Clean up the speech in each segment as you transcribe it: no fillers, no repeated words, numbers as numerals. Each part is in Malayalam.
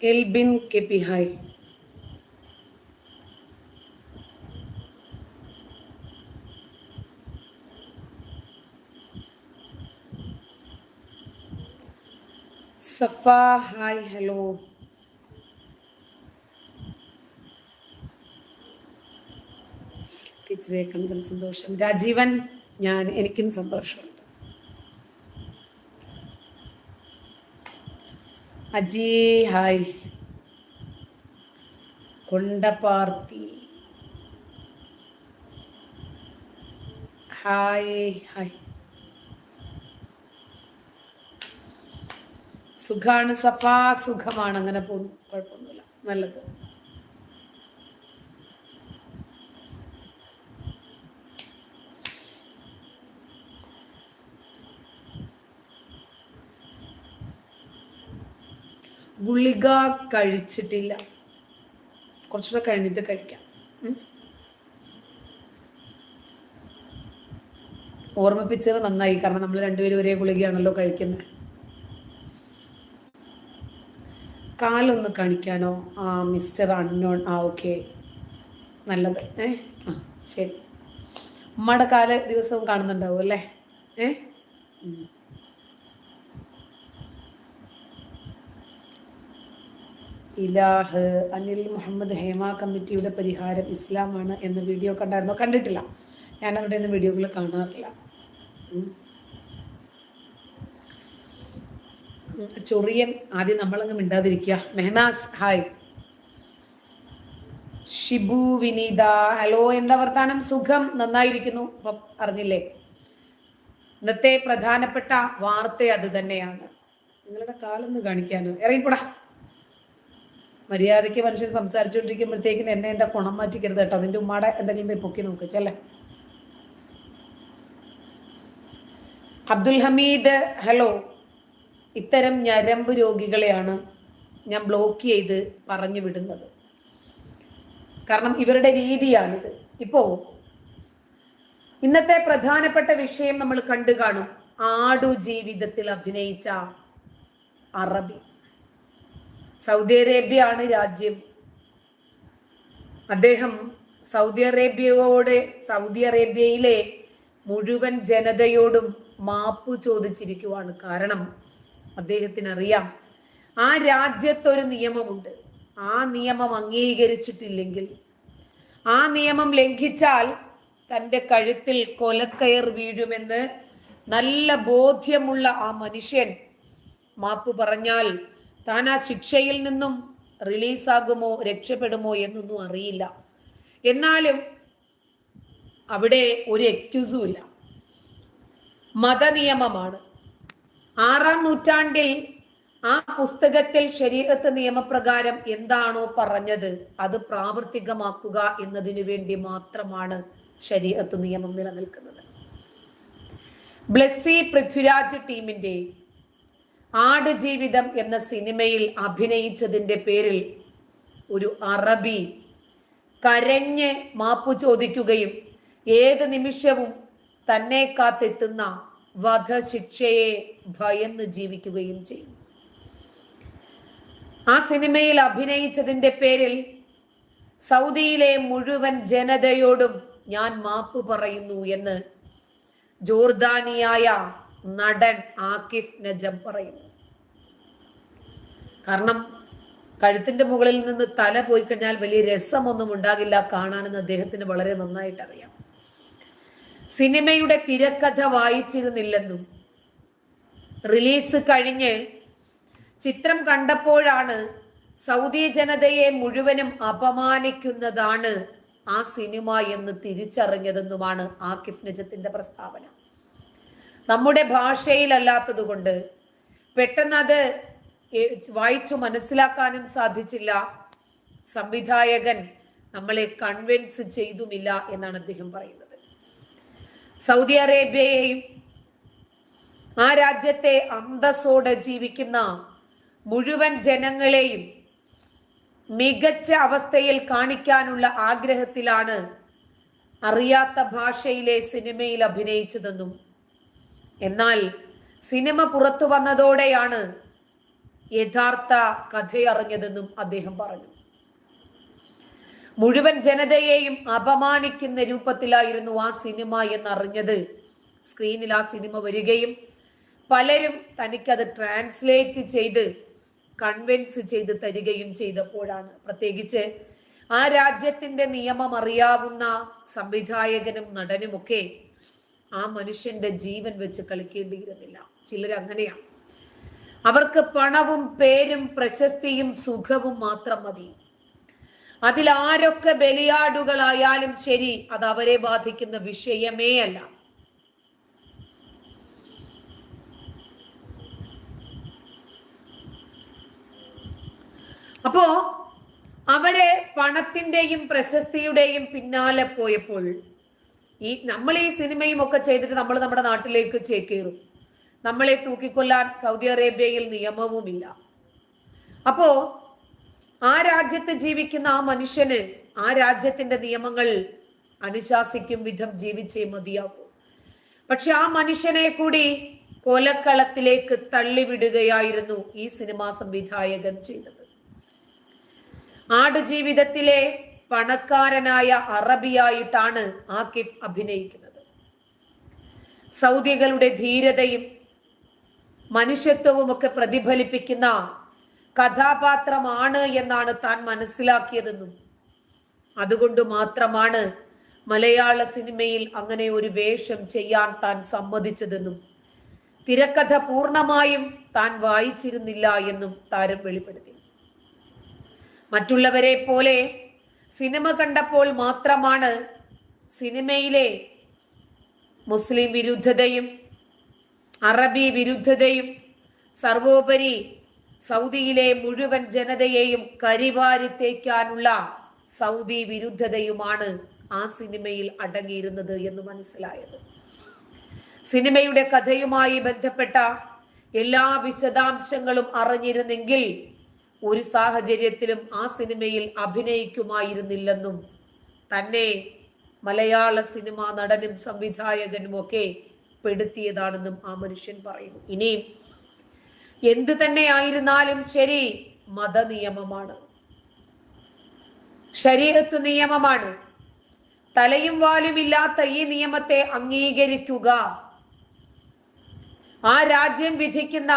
Elbin KP hi. Safa hi hello. ടീച്ചറെ കണ്ടതിൽ സന്തോഷം. രാജീവൻ എനിക്കും സന്തോഷമുണ്ട്. Aji hi. Kondaparthi hi hi. സുഖാണ് സഫ, സുഖമാണ്, അങ്ങനെ പോകുന്നു, കുഴപ്പമൊന്നുമില്ല, നല്ലത്. ഗുളിക കഴിച്ചിട്ടില്ല, കുറച്ചുകൂടെ കഴിഞ്ഞിട്ട് കഴിക്കാം. ഓർമ്മിപ്പിച്ചത് നന്നായി, കാരണം നമ്മൾ രണ്ടുപേരും ഒരേ ഗുളികയാണല്ലോ കഴിക്കുന്നത്. കാലൊന്ന് കാണിക്കാനോ? Mister unknown. ഓക്കെ, നല്ലത്. ശരി. ഉമ്മയുടെ കാല് ദിവസവും കാണുന്നുണ്ടാവും അല്ലേ? ഇലാഹ് അനിൽ മുഹമ്മദ്, ഹേമ കമ്മിറ്റിയുടെ പരിഹാരം ഇസ്ലാമാണ് എന്ന വീഡിയോ കണ്ടായിരുന്നോ? കണ്ടിട്ടില്ല, ഞാൻ അവിടെ നിന്ന് വീഡിയോകൾ കാണാറില്ല. ചൊറിയൻ ആദ്യം നമ്മളങ്ങ് മിണ്ടാതിരിക്കുക. മെഹനാസ് ഹായ്. ഷിബു വിനീത ഹലോ, എന്താ വർത്താനം? സുഖം, നന്നായിരിക്കുന്നു. അപ്പം അറിഞ്ഞില്ലേ, ഇന്നത്തെ പ്രധാനപ്പെട്ട വാർത്ത അത് തന്നെയാണ്. നിങ്ങളുടെ കാലൊന്ന് കാണിക്കാനോ? ഇറങ്ങിപ്പോടാ. മര്യാദയ്ക്ക് മനുഷ്യൻ സംസാരിച്ചുകൊണ്ടിരിക്കുമ്പോഴത്തേക്കിന് എന്നെ എൻ്റെ കുണം മാറ്റിക്കരുത് കേട്ടോ. നിന്റെ ഉമ്മാടെ എന്തെങ്കിലും പോയി പൊക്കി നോക്ക് ചെല്ലേ. അബ്ദുൽ ഹമീദ് ഹലോ. ഇത്തരം ഞരമ്പ് രോഗികളെയാണ് ഞാൻ ബ്ലോക്ക് ചെയ്ത് പറഞ്ഞു വിടുന്നത്, കാരണം ഇവരുടെ രീതിയാണിത്. ഇപ്പോ ഇന്നത്തെ പ്രധാനപ്പെട്ട വിഷയം നമ്മൾ കണ്ടു കാണും. ആടു ജീവിതത്തിൽ അഭിനയിച്ച അറബി. സൗദി അറേബ്യ ആണ് രാജ്യം. അദ്ദേഹം സൗദി അറേബ്യയിലെ മുഴുവൻ ജനതയോടും മാപ്പ് ചോദിച്ചിരിക്കുവാണ്. കാരണം അദ്ദേഹത്തിന് അറിയാം, ആ രാജ്യത്തൊരു നിയമമുണ്ട്. ആ നിയമം അംഗീകരിച്ചിട്ടില്ലെങ്കിൽ, ആ നിയമം ലംഘിച്ചാൽ തൻ്റെ കഴുത്തിൽ കൊലക്കയർ വീഴുമെന്ന് നല്ല ബോധ്യമുള്ള ആ മനുഷ്യൻ മാപ്പ് പറഞ്ഞാൽ താൻ ആ ശിക്ഷയിൽ നിന്നും റിലീസാകുമോ, രക്ഷപ്പെടുമോ എന്നൊന്നും അറിയില്ല. എന്നാലും അവിടെ ഒരു എക്സ്ക്യൂസും ഇല്ല. മതനിയമമാണ്. 6-ാം നൂറ്റാണ്ടിൽ ആ പുസ്തകത്തിൽ ശരീഅത്ത് നിയമപ്രകാരം എന്താണോ പറഞ്ഞത് അത് പ്രാവർത്തികമാക്കുക എന്നതിനു വേണ്ടി മാത്രമാണ് ശരീഅത്ത് നിയമം നിലനിൽക്കുന്നത്. ബ്ലെസ്സി പൃഥ്വിരാജ് ടീമിന്റെ ആടുജീവിതം എന്ന സിനിമയിൽ അഭിനയിച്ചതിന്റെ പേരിൽ ഒരു അറബി കരഞ്ഞ് മാപ്പു ചോദിക്കുകയും ഏത് നിമിഷവും തന്നെ കാത്തെത്തുന്ന വധശിക്ഷയെ ഭയന്ന് ജീവിക്കുകയും ചെയ്യും. ആ സിനിമയിൽ അഭിനയിച്ചതിന്റെ പേരിൽ സൗദിയിലെ മുഴുവൻ ജനതയോടും ഞാൻ മാപ്പ് പറയുന്നു എന്ന് ജോർദാനിയായ നടൻ ആകിഫ് നജം പറയുന്നു. കാരണം കഴുത്തിന്റെ മുകളിൽ നിന്ന് തല പോയി കഴിഞ്ഞാൽ വലിയ രസമൊന്നും ഉണ്ടാകില്ല കാണാനെന്ന് അദ്ദേഹത്തിന് വളരെ നന്നായിട്ട് അറിയാം. സിനിമയുടെ തിരക്കഥ വായിച്ചിരുന്നില്ലെന്നും റിലീസ് കഴിഞ്ഞ് ചിത്രം കണ്ടപ്പോഴാണ് സൗദി ജനതയെ മുഴുവനും അപമാനിക്കുന്നതാണ് ആ സിനിമ എന്ന് തിരിച്ചറിഞ്ഞതെന്നുമാണ് ആകിഫ് നജത്തിന്റെ പ്രസ്താവന. നമ്മുടെ ഭാഷയിലല്ലാത്തത് കൊണ്ട് പെട്ടെന്ന് അത് വായിച്ചു മനസ്സിലാക്കാനും സാധിച്ചില്ല. സംവിധായകൻ നമ്മളെ കൺവിൻസ് ചെയ്തുമില്ല എന്നാണ് അദ്ദേഹം പറയുന്നത്. സൗദി അറേബ്യയെയും ആ രാജ്യത്തെ അന്തസ്സോടെ ജീവിക്കുന്ന മുഴുവൻ ജനങ്ങളെയും മികച്ച അവസ്ഥയിൽ കാണിക്കാനുള്ള ആഗ്രഹത്തിലാണ് അറിയാത്ത ഭാഷയിലെ സിനിമയിൽ അഭിനയിച്ചതെന്നും, എന്നാൽ സിനിമ പുറത്തു വന്നതോടെയാണ് യഥാർത്ഥ കഥയറിഞ്ഞതെന്നും അദ്ദേഹം പറഞ്ഞു. മുഴുവൻ ജനതയെയും അപമാനിക്കുന്ന രൂപത്തിലായിരുന്നു ആ സിനിമ എന്നറിഞ്ഞത് സ്ക്രീനിൽ ആ സിനിമ വരികയും പലരും തനിക്കത് ട്രാൻസ്ലേറ്റ് ചെയ്ത് കൺവിൻസ് ചെയ്ത് തരികയും ചെയ്തപ്പോഴാണ്. പ്രത്യേകിച്ച് ആ രാജ്യത്തിന്റെ നിയമം അറിയാവുന്ന സംവിധായകനും നടനുമൊക്കെ ആ മനുഷ്യന്റെ ജീവൻ വെച്ച് കളിക്കേണ്ടിയിരുന്നില്ല. ചിലർ അങ്ങനെയാണ്. അവർക്ക് പണവും പേരും പ്രശസ്തിയും സുഖവും മാത്രം മതി. അതിലാരൊക്കെ ബലിയാടുകളായാലും ശരി, അത് അവരെ ബാധിക്കുന്ന വിഷയമേ അല്ല. അപ്പോ അവരെ പണത്തിന്റെയും പ്രശസ്തിയുടെയും പിന്നാലെ പോയപ്പോൾ നമ്മൾ ഈ സിനിമയും ഒക്കെ ചെയ്തിട്ട് നമ്മൾ നമ്മുടെ നാട്ടിലേക്ക് ചേക്കേറും. നമ്മളെ തൂക്കിക്കൊല്ലാൻ സൗദി അറേബ്യയിൽ നിയമവുമില്ല. അപ്പോ ആ രാജ്യത്ത് ജീവിക്കുന്ന ആ മനുഷ്യന് ആ രാജ്യത്തിന്റെ നിയമങ്ങൾ അനുശാസിക്കും വിധം ജീവിച്ചേ മതിയാകൂ. പക്ഷെ ആ മനുഷ്യനെ കൂടി കൊലക്കളത്തിലേക്ക് തള്ളിവിടുകയായിരുന്നു ഈ സിനിമാ സംവിധായകൻ ചെയ്തത്. ആടുജീവിതത്തിലെ പണക്കാരനായ അറബിയായിട്ടാണ് ആകിഫ് അഭിനയിക്കുന്നത്. സൗദികളുടെ ധീരതയും മനുഷ്യത്വവും ഒക്കെ പ്രതിഫലിപ്പിക്കുന്ന കഥാപാത്രമാണ് എന്നാണ് താൻ മനസ്സിലാക്കിയതെന്നും അതുകൊണ്ട് മാത്രമാണ് മലയാള സിനിമയിൽ അങ്ങനെ ഒരു വേഷം ചെയ്യാൻ താൻ സമ്മതിച്ചതെന്നും തിരക്കഥ പൂർണ്ണമായും താൻ വായിച്ചിരുന്നില്ല എന്നും താരം വെളിപ്പെടുത്തി. മറ്റുള്ളവരെ പോലെ സിനിമ കണ്ടപ്പോൾ മാത്രമാണ് സിനിമയിലെ മുസ്ലിം വിരുദ്ധതയും അറബി വിരുദ്ധതയും സർവോപരി സൗദിയിലെ മുഴുവൻ ജനതയെയും കരിവാരി തേക്കാനുള്ള സൗദി വിരുദ്ധതയുമാണ് ആ സിനിമയിൽ അടങ്ങിയിരുന്നത് എന്ന് മനസ്സിലായത്. സിനിമയുടെ കഥയുമായി ബന്ധപ്പെട്ട എല്ലാ വിശദാംശങ്ങളും അറിഞ്ഞിരുന്നെങ്കിൽ ഒരു സാഹചര്യത്തിലും ആ സിനിമയിൽ അഭിനയിക്കുമായിരുന്നില്ലെന്നും തന്നെ മലയാള സിനിമാ നടനും സംവിധായകനും ഒക്കെ പെടുത്തിയതാണെന്നും ആ മനുഷ്യൻ പറയുന്നു. ഇനിയും എന്തു തന്നെ ആയിരുന്നാലും ശരി, മതനിയമമാണ്, ശരീഅത്ത് നിയമമാണ്. തലയും വാലുമില്ലാത്ത ഈ നിയമത്തെ അംഗീകരിക്കുക, ആ രാജ്യം വിധിക്കുന്ന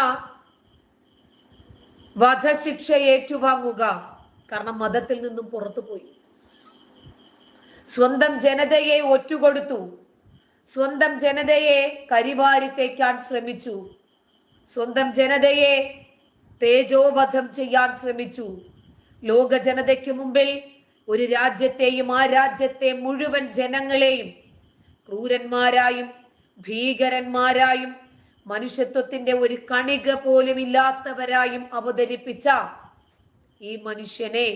വധശിക്ഷ ഏറ്റുവാങ്ങുക. കാരണം മതത്തിൽ നിന്നും പുറത്തുപോയി, സ്വന്തം ജനതയെ ഒറ്റുകൊടുത്തു, സ്വന്തം ജനതയെ കരിവാരിത്തേക്കാൻ ശ്രമിച്ചു, സ്വന്തം ജനതയെ തേജോവധം ചെയ്യാൻ ശ്രമിച്ചു. ലോക ജനതയ്ക്ക് മുമ്പിൽ ഒരു രാജ്യത്തെയും ആ രാജ്യത്തെ മുഴുവൻ ജനങ്ങളെയും ക്രൂരന്മാരായും ഭീകരന്മാരായും മനുഷ്യത്വത്തിന്റെ ഒരു കണിക പോലും ഇല്ലാത്തവരായും അവതരിപ്പിച്ച ഈ മനുഷ്യനെ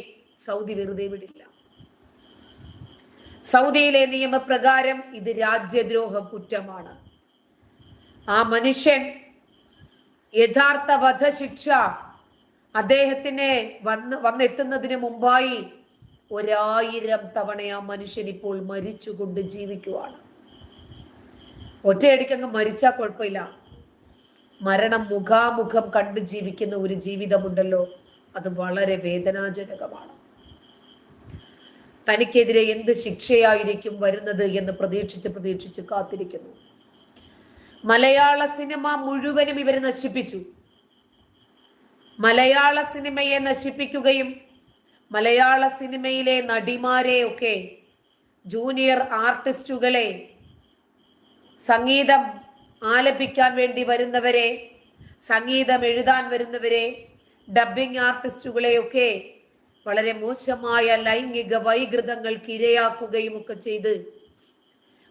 സൗദി വെറുതെ വിടില്ല. സൗദിയിലെ നിയമപ്രകാരം ഇത് രാജ്യദ്രോഹ കുറ്റമാണ്. ആ മനുഷ്യൻ യഥാർത്ഥ വധശിക്ഷ അദ്ദേഹത്തിന് വന്നെത്തുന്നതിന് മുമ്പായി 1000 തവണ ആ മനുഷ്യൻ ഇപ്പോൾ മരിച്ചുകൊണ്ട് ജീവിക്കുവാണ്. ഒറ്റയടിക്കങ്ങ് മരിച്ചാൽ കുഴപ്പമില്ല, മരണം മുഖാമുഖം കണ്ട് ജീവിക്കുന്ന ഒരു ജീവിതമുണ്ടല്ലോ, അത് വളരെ വേദനാജനകമാണ്. തനിക്കെതിരെ എന്ത് ശിക്ഷയായിരിക്കും വരുന്നത് എന്ന് പ്രതീക്ഷിച്ച് കാത്തിരിക്കുന്നു. മലയാള സിനിമ മുഴുവനും ഇവർ നശിപ്പിച്ചു. മലയാള സിനിമയെ നശിപ്പിക്കുകയും മലയാള സിനിമയിലെ നടിമാരെ ഒക്കെ, ജൂനിയർ ആർട്ടിസ്റ്റുകളെ, സംഗീതം ആലപിക്കാൻ വേണ്ടി വരുന്നവരെ, സംഗീതം എഴുതാൻ വരുന്നവരെ, ഡബ്ബിംഗ് ആർട്ടിസ്റ്റുകളെയൊക്കെ വളരെ മോശമായ ലൈംഗിക വൈകൃതങ്ങൾക്ക് ഇരയാക്കുകയും ഒക്കെ ചെയ്ത്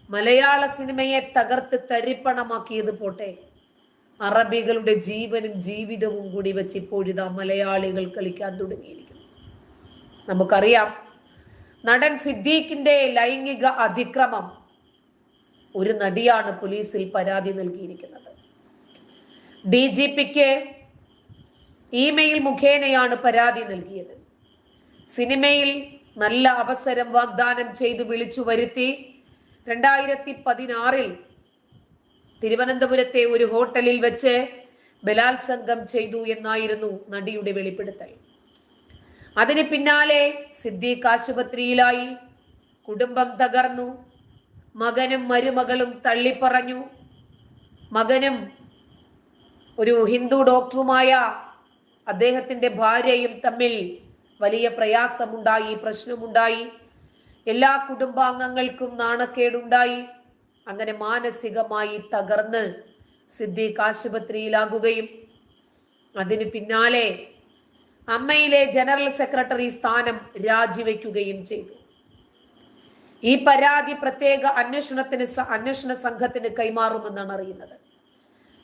മലയാള സിനിമയെ തകർത്ത് തരിപ്പണമാക്കിയത് പോട്ടെ, അറബികളുടെ ജീവനും ജീവിതവും കൂടി വെച്ച് ഇപ്പോഴിതാ മലയാളികൾ കളിക്കാൻ തുടങ്ങിയിരിക്കുന്നു. നമുക്കറിയാം, നടൻ സിദ്ദീഖിന്റെ ലൈംഗിക അതിക്രമം ഒരു നടിയാണ് പോലീസിൽ പരാതി നൽകിയിരിക്കുന്നത്. DGPക്ക് ഇമെയിൽ മുഖേനയാണ് പരാതി നൽകിയത്. സിനിമയിൽ നല്ല അവസരം വാഗ്ദാനം ചെയ്ത് വിളിച്ചു വരുത്തി 2016 തിരുവനന്തപുരത്തെ ഒരു ഹോട്ടലിൽ വെച്ച് ബലാത്സംഗം ചെയ്തു എന്നായിരുന്നു നടിയുടെ വെളിപ്പെടുത്തൽ. അതിന് പിന്നാലെ സിദ്ദീഖ് ആശുപത്രിയിലായി. കുടുംബം തകർന്നു. മകനും മരുമകളും തള്ളിപ്പറഞ്ഞു. മകനും ഒരു ഹിന്ദു ഡോക്ടറുമായ അദ്ദേഹത്തിന്റെ ഭാര്യയും തമ്മിൽ വലിയ പ്രയാസമുണ്ടായി, പ്രശ്നമുണ്ടായി. എല്ലാ കുടുംബാംഗങ്ങൾക്കും നാണക്കേടുണ്ടായി. അങ്ങനെ മാനസികമായി തകർന്ന് സിദ്ദീഖ് ആശുപത്രിയിലാകുകയും അതിന് പിന്നാലെ അമ്മയിലെ ജനറൽ സെക്രട്ടറി സ്ഥാനം രാജിവെക്കുകയും ചെയ്തു. ഈ പരാതി പ്രത്യേക അന്വേഷണ സംഘത്തിന് കൈമാറുമെന്നാണ് അറിയുന്നത്.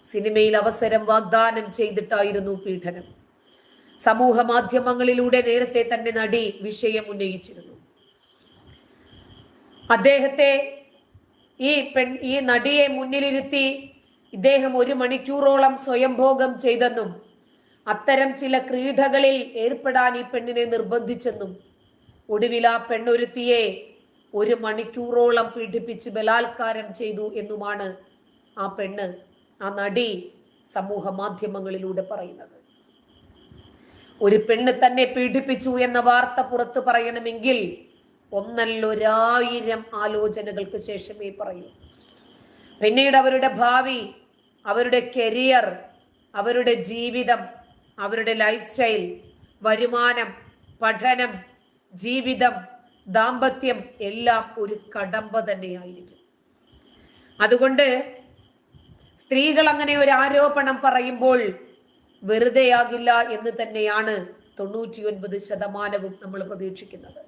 സിനിമയിൽ അവസരം വാഗ്ദാനം ചെയ്തിട്ടായിരുന്നു പീഡനം. സമൂഹ മാധ്യമങ്ങളിലൂടെ നേരത്തെ തന്നെ നടി വിഷയം ഉന്നയിച്ചിരുന്നു. അദ്ദേഹത്തെ ഈ നടിയെ മുന്നിലിരുത്തി ഇദ്ദേഹം 1 മണിക്കൂറോളം സ്വയംഭോഗം ചെയ്തെന്നും അത്തരം ചില ക്രീഡകളിൽ ഏർപ്പെടാൻ ഈ പെണ്ണിനെ നിർബന്ധിച്ചെന്നും ഒടുവിൽ ആ പെണ്ണൊരുത്തിയെ 1 മണിക്കൂറോളം പീഡിപ്പിച്ച് ബലാത്കാരം ചെയ്തു എന്നുമാണ് ആ നടി സമൂഹ മാധ്യമങ്ങളിലൂടെ പറയുന്നത്. ഒരു പെണ്ണ് തന്നെ പീഡിപ്പിച്ചു എന്ന വാർത്ത പുറത്തു പറയണമെങ്കിൽ 1,1000 ആലോചനകൾക്ക് ശേഷമേ പറയൂ. പിന്നീട് അവരുടെ ഭാവി, അവരുടെ കരിയർ, അവരുടെ ജീവിതം, അവരുടെ ലൈഫ് സ്റ്റൈൽ, വരുമാനം, പഠനം, ജീവിതം, ദാമ്പത്യം എല്ലാം ഒരു കടമ്പ തന്നെയായിരിക്കും. അതുകൊണ്ട് സ്ത്രീകൾ അങ്ങനെ ഒരു ആരോപണം പറയുമ്പോൾ വെറുതെയാകില്ല എന്ന് തന്നെയാണ് 99% നമ്മൾ പ്രതീക്ഷിക്കുന്നത്.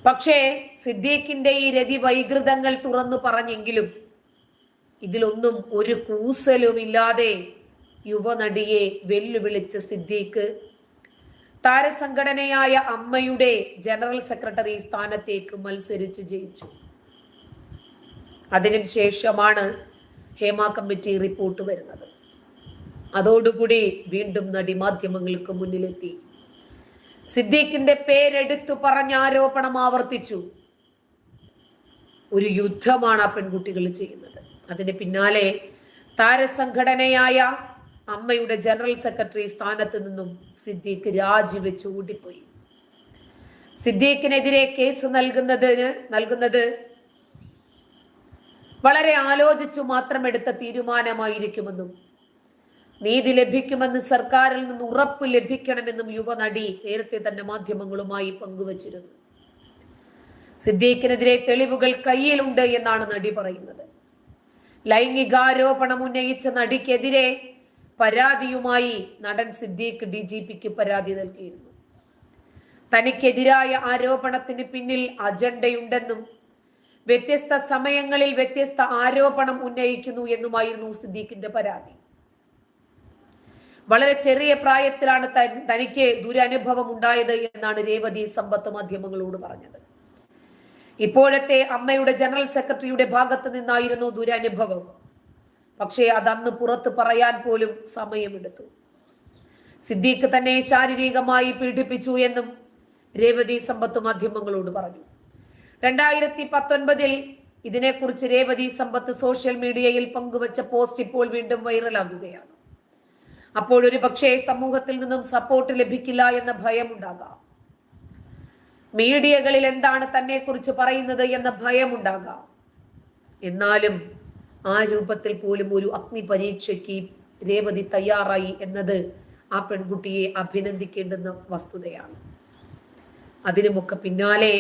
പക്ഷേ സിദ്ദീഖിന്റെ ഈ രതി വൈകൃതങ്ങൾ തുറന്നു പറഞ്ഞെങ്കിലും ഇതിലൊന്നും ഒരു കൂസലുമില്ലാതെ യുവനടിയെ വെല്ലുവിളിച്ച സിദ്ദീഖ് താരസംഘടനയായ അമ്മയുടെ ജനറൽ സെക്രട്ടറി സ്ഥാനത്തേക്ക് മത്സരിച്ച് ജയിച്ചു. അതിനുശേഷമാണ് ഹേമ കമ്മിറ്റി റിപ്പോർട്ട് വരുന്നത്. അതോടുകൂടി വീണ്ടും നടി മാധ്യമങ്ങൾക്ക് മുന്നിലെത്തി. സിദ്ദീഖിന്റെ പേരെടുത്തു പറഞ്ഞ ആരോപണം ആവർത്തിച്ചു. ഒരു യുദ്ധമാണ് ആ പെൺകുട്ടികൾ ചെയ്യുന്നത്. അതിന് പിന്നാലെ താരസംഘടനയായ അമ്മയുടെ ജനറൽ സെക്രട്ടറി സ്ഥാനത്ത് നിന്നും സിദ്ദീഖ് രാജിവെച്ച് ഓടിപ്പോയി. സിദ്ദീഖിനെതിരെ കേസ് നൽകുന്നത് വളരെ ആലോചിച്ചു മാത്രം എടുത്ത തീരുമാനമായിരിക്കുമെന്നും നീതി ലഭിക്കുമെന്ന് സർക്കാരിൽ നിന്ന് ഉറപ്പ് ലഭിക്കണമെന്നും യുവനടി നേരത്തെ തന്നെ മാധ്യമങ്ങളുമായി പങ്കുവച്ചിരുന്നു. സിദ്ദീഖിനെതിരെ തെളിവുകൾ കയ്യിലുണ്ട് എന്നാണ് നടി പറയുന്നത്. ലൈംഗികാരോപണം ഉന്നയിച്ച നടിക്കെതിരെ പരാതിയുമായി നടൻ സിദ്ദീഖ് DGPക്ക് പരാതി നൽകിയിരുന്നു. തനിക്കെതിരായ ആരോപണത്തിന് പിന്നിൽ അജണ്ടയുണ്ടെന്നും വ്യത്യസ്ത സമയങ്ങളിൽ വ്യത്യസ്ത ആരോപണം ഉന്നയിക്കുന്നു എന്നുമായിരുന്നു സിദ്ദീഖിന്റെ പരാതി. വളരെ ചെറിയ പ്രായത്തിലാണ് തനിക്ക് ദുരനുഭവം ഉണ്ടായത് എന്നാണ് രേവതി സമ്പത്ത് മാധ്യമങ്ങളോട് പറഞ്ഞത്. ഇപ്പോഴത്തെ അമ്മയുടെ ജനറൽ സെക്രട്ടറിയുടെ ഭാഗത്ത് നിന്നായിരുന്നു ദുരനുഭവം. പക്ഷേ അതന്ന് പുറത്ത് പറയാൻ പോലും സമയമെടുത്തു. സിദ്ദീഖ് തന്നെ ശാരീരികമായി പീഡിപ്പിച്ചു എന്നും രേവതി സമ്പത്ത് മാധ്യമങ്ങളോട് പറഞ്ഞു. 2019 ഇതിനെക്കുറിച്ച് രേവതി സമ്പത്ത് സോഷ്യൽ മീഡിയയിൽ പങ്കുവച്ച പോസ്റ്റ് ഇപ്പോൾ വീണ്ടും വൈറലാകുകയാണ്. അപ്പോൾ ഒരു പക്ഷേ സമൂഹത്തിൽ നിന്നും സപ്പോർട്ട് ലഭിക്കില്ല എന്ന ഭയമുണ്ടാകാം. മീഡിയകളിൽ എന്താണ് തന്നെ കുറിച്ച് പറയുന്നത് എന്ന ഭയമുണ്ടാകാം. എന്നാലും ആ രൂപത്തിൽ പോലും ഒരു അഗ്നി പരീക്ഷയ്ക്ക് രേവതി തയ്യാറായി എന്നത് ആ പെൺകുട്ടിയെ അഭിനന്ദിക്കേണ്ടുന്ന വസ്തുതയാണ്. അതിനുമൊക്കെ പിന്നാലെ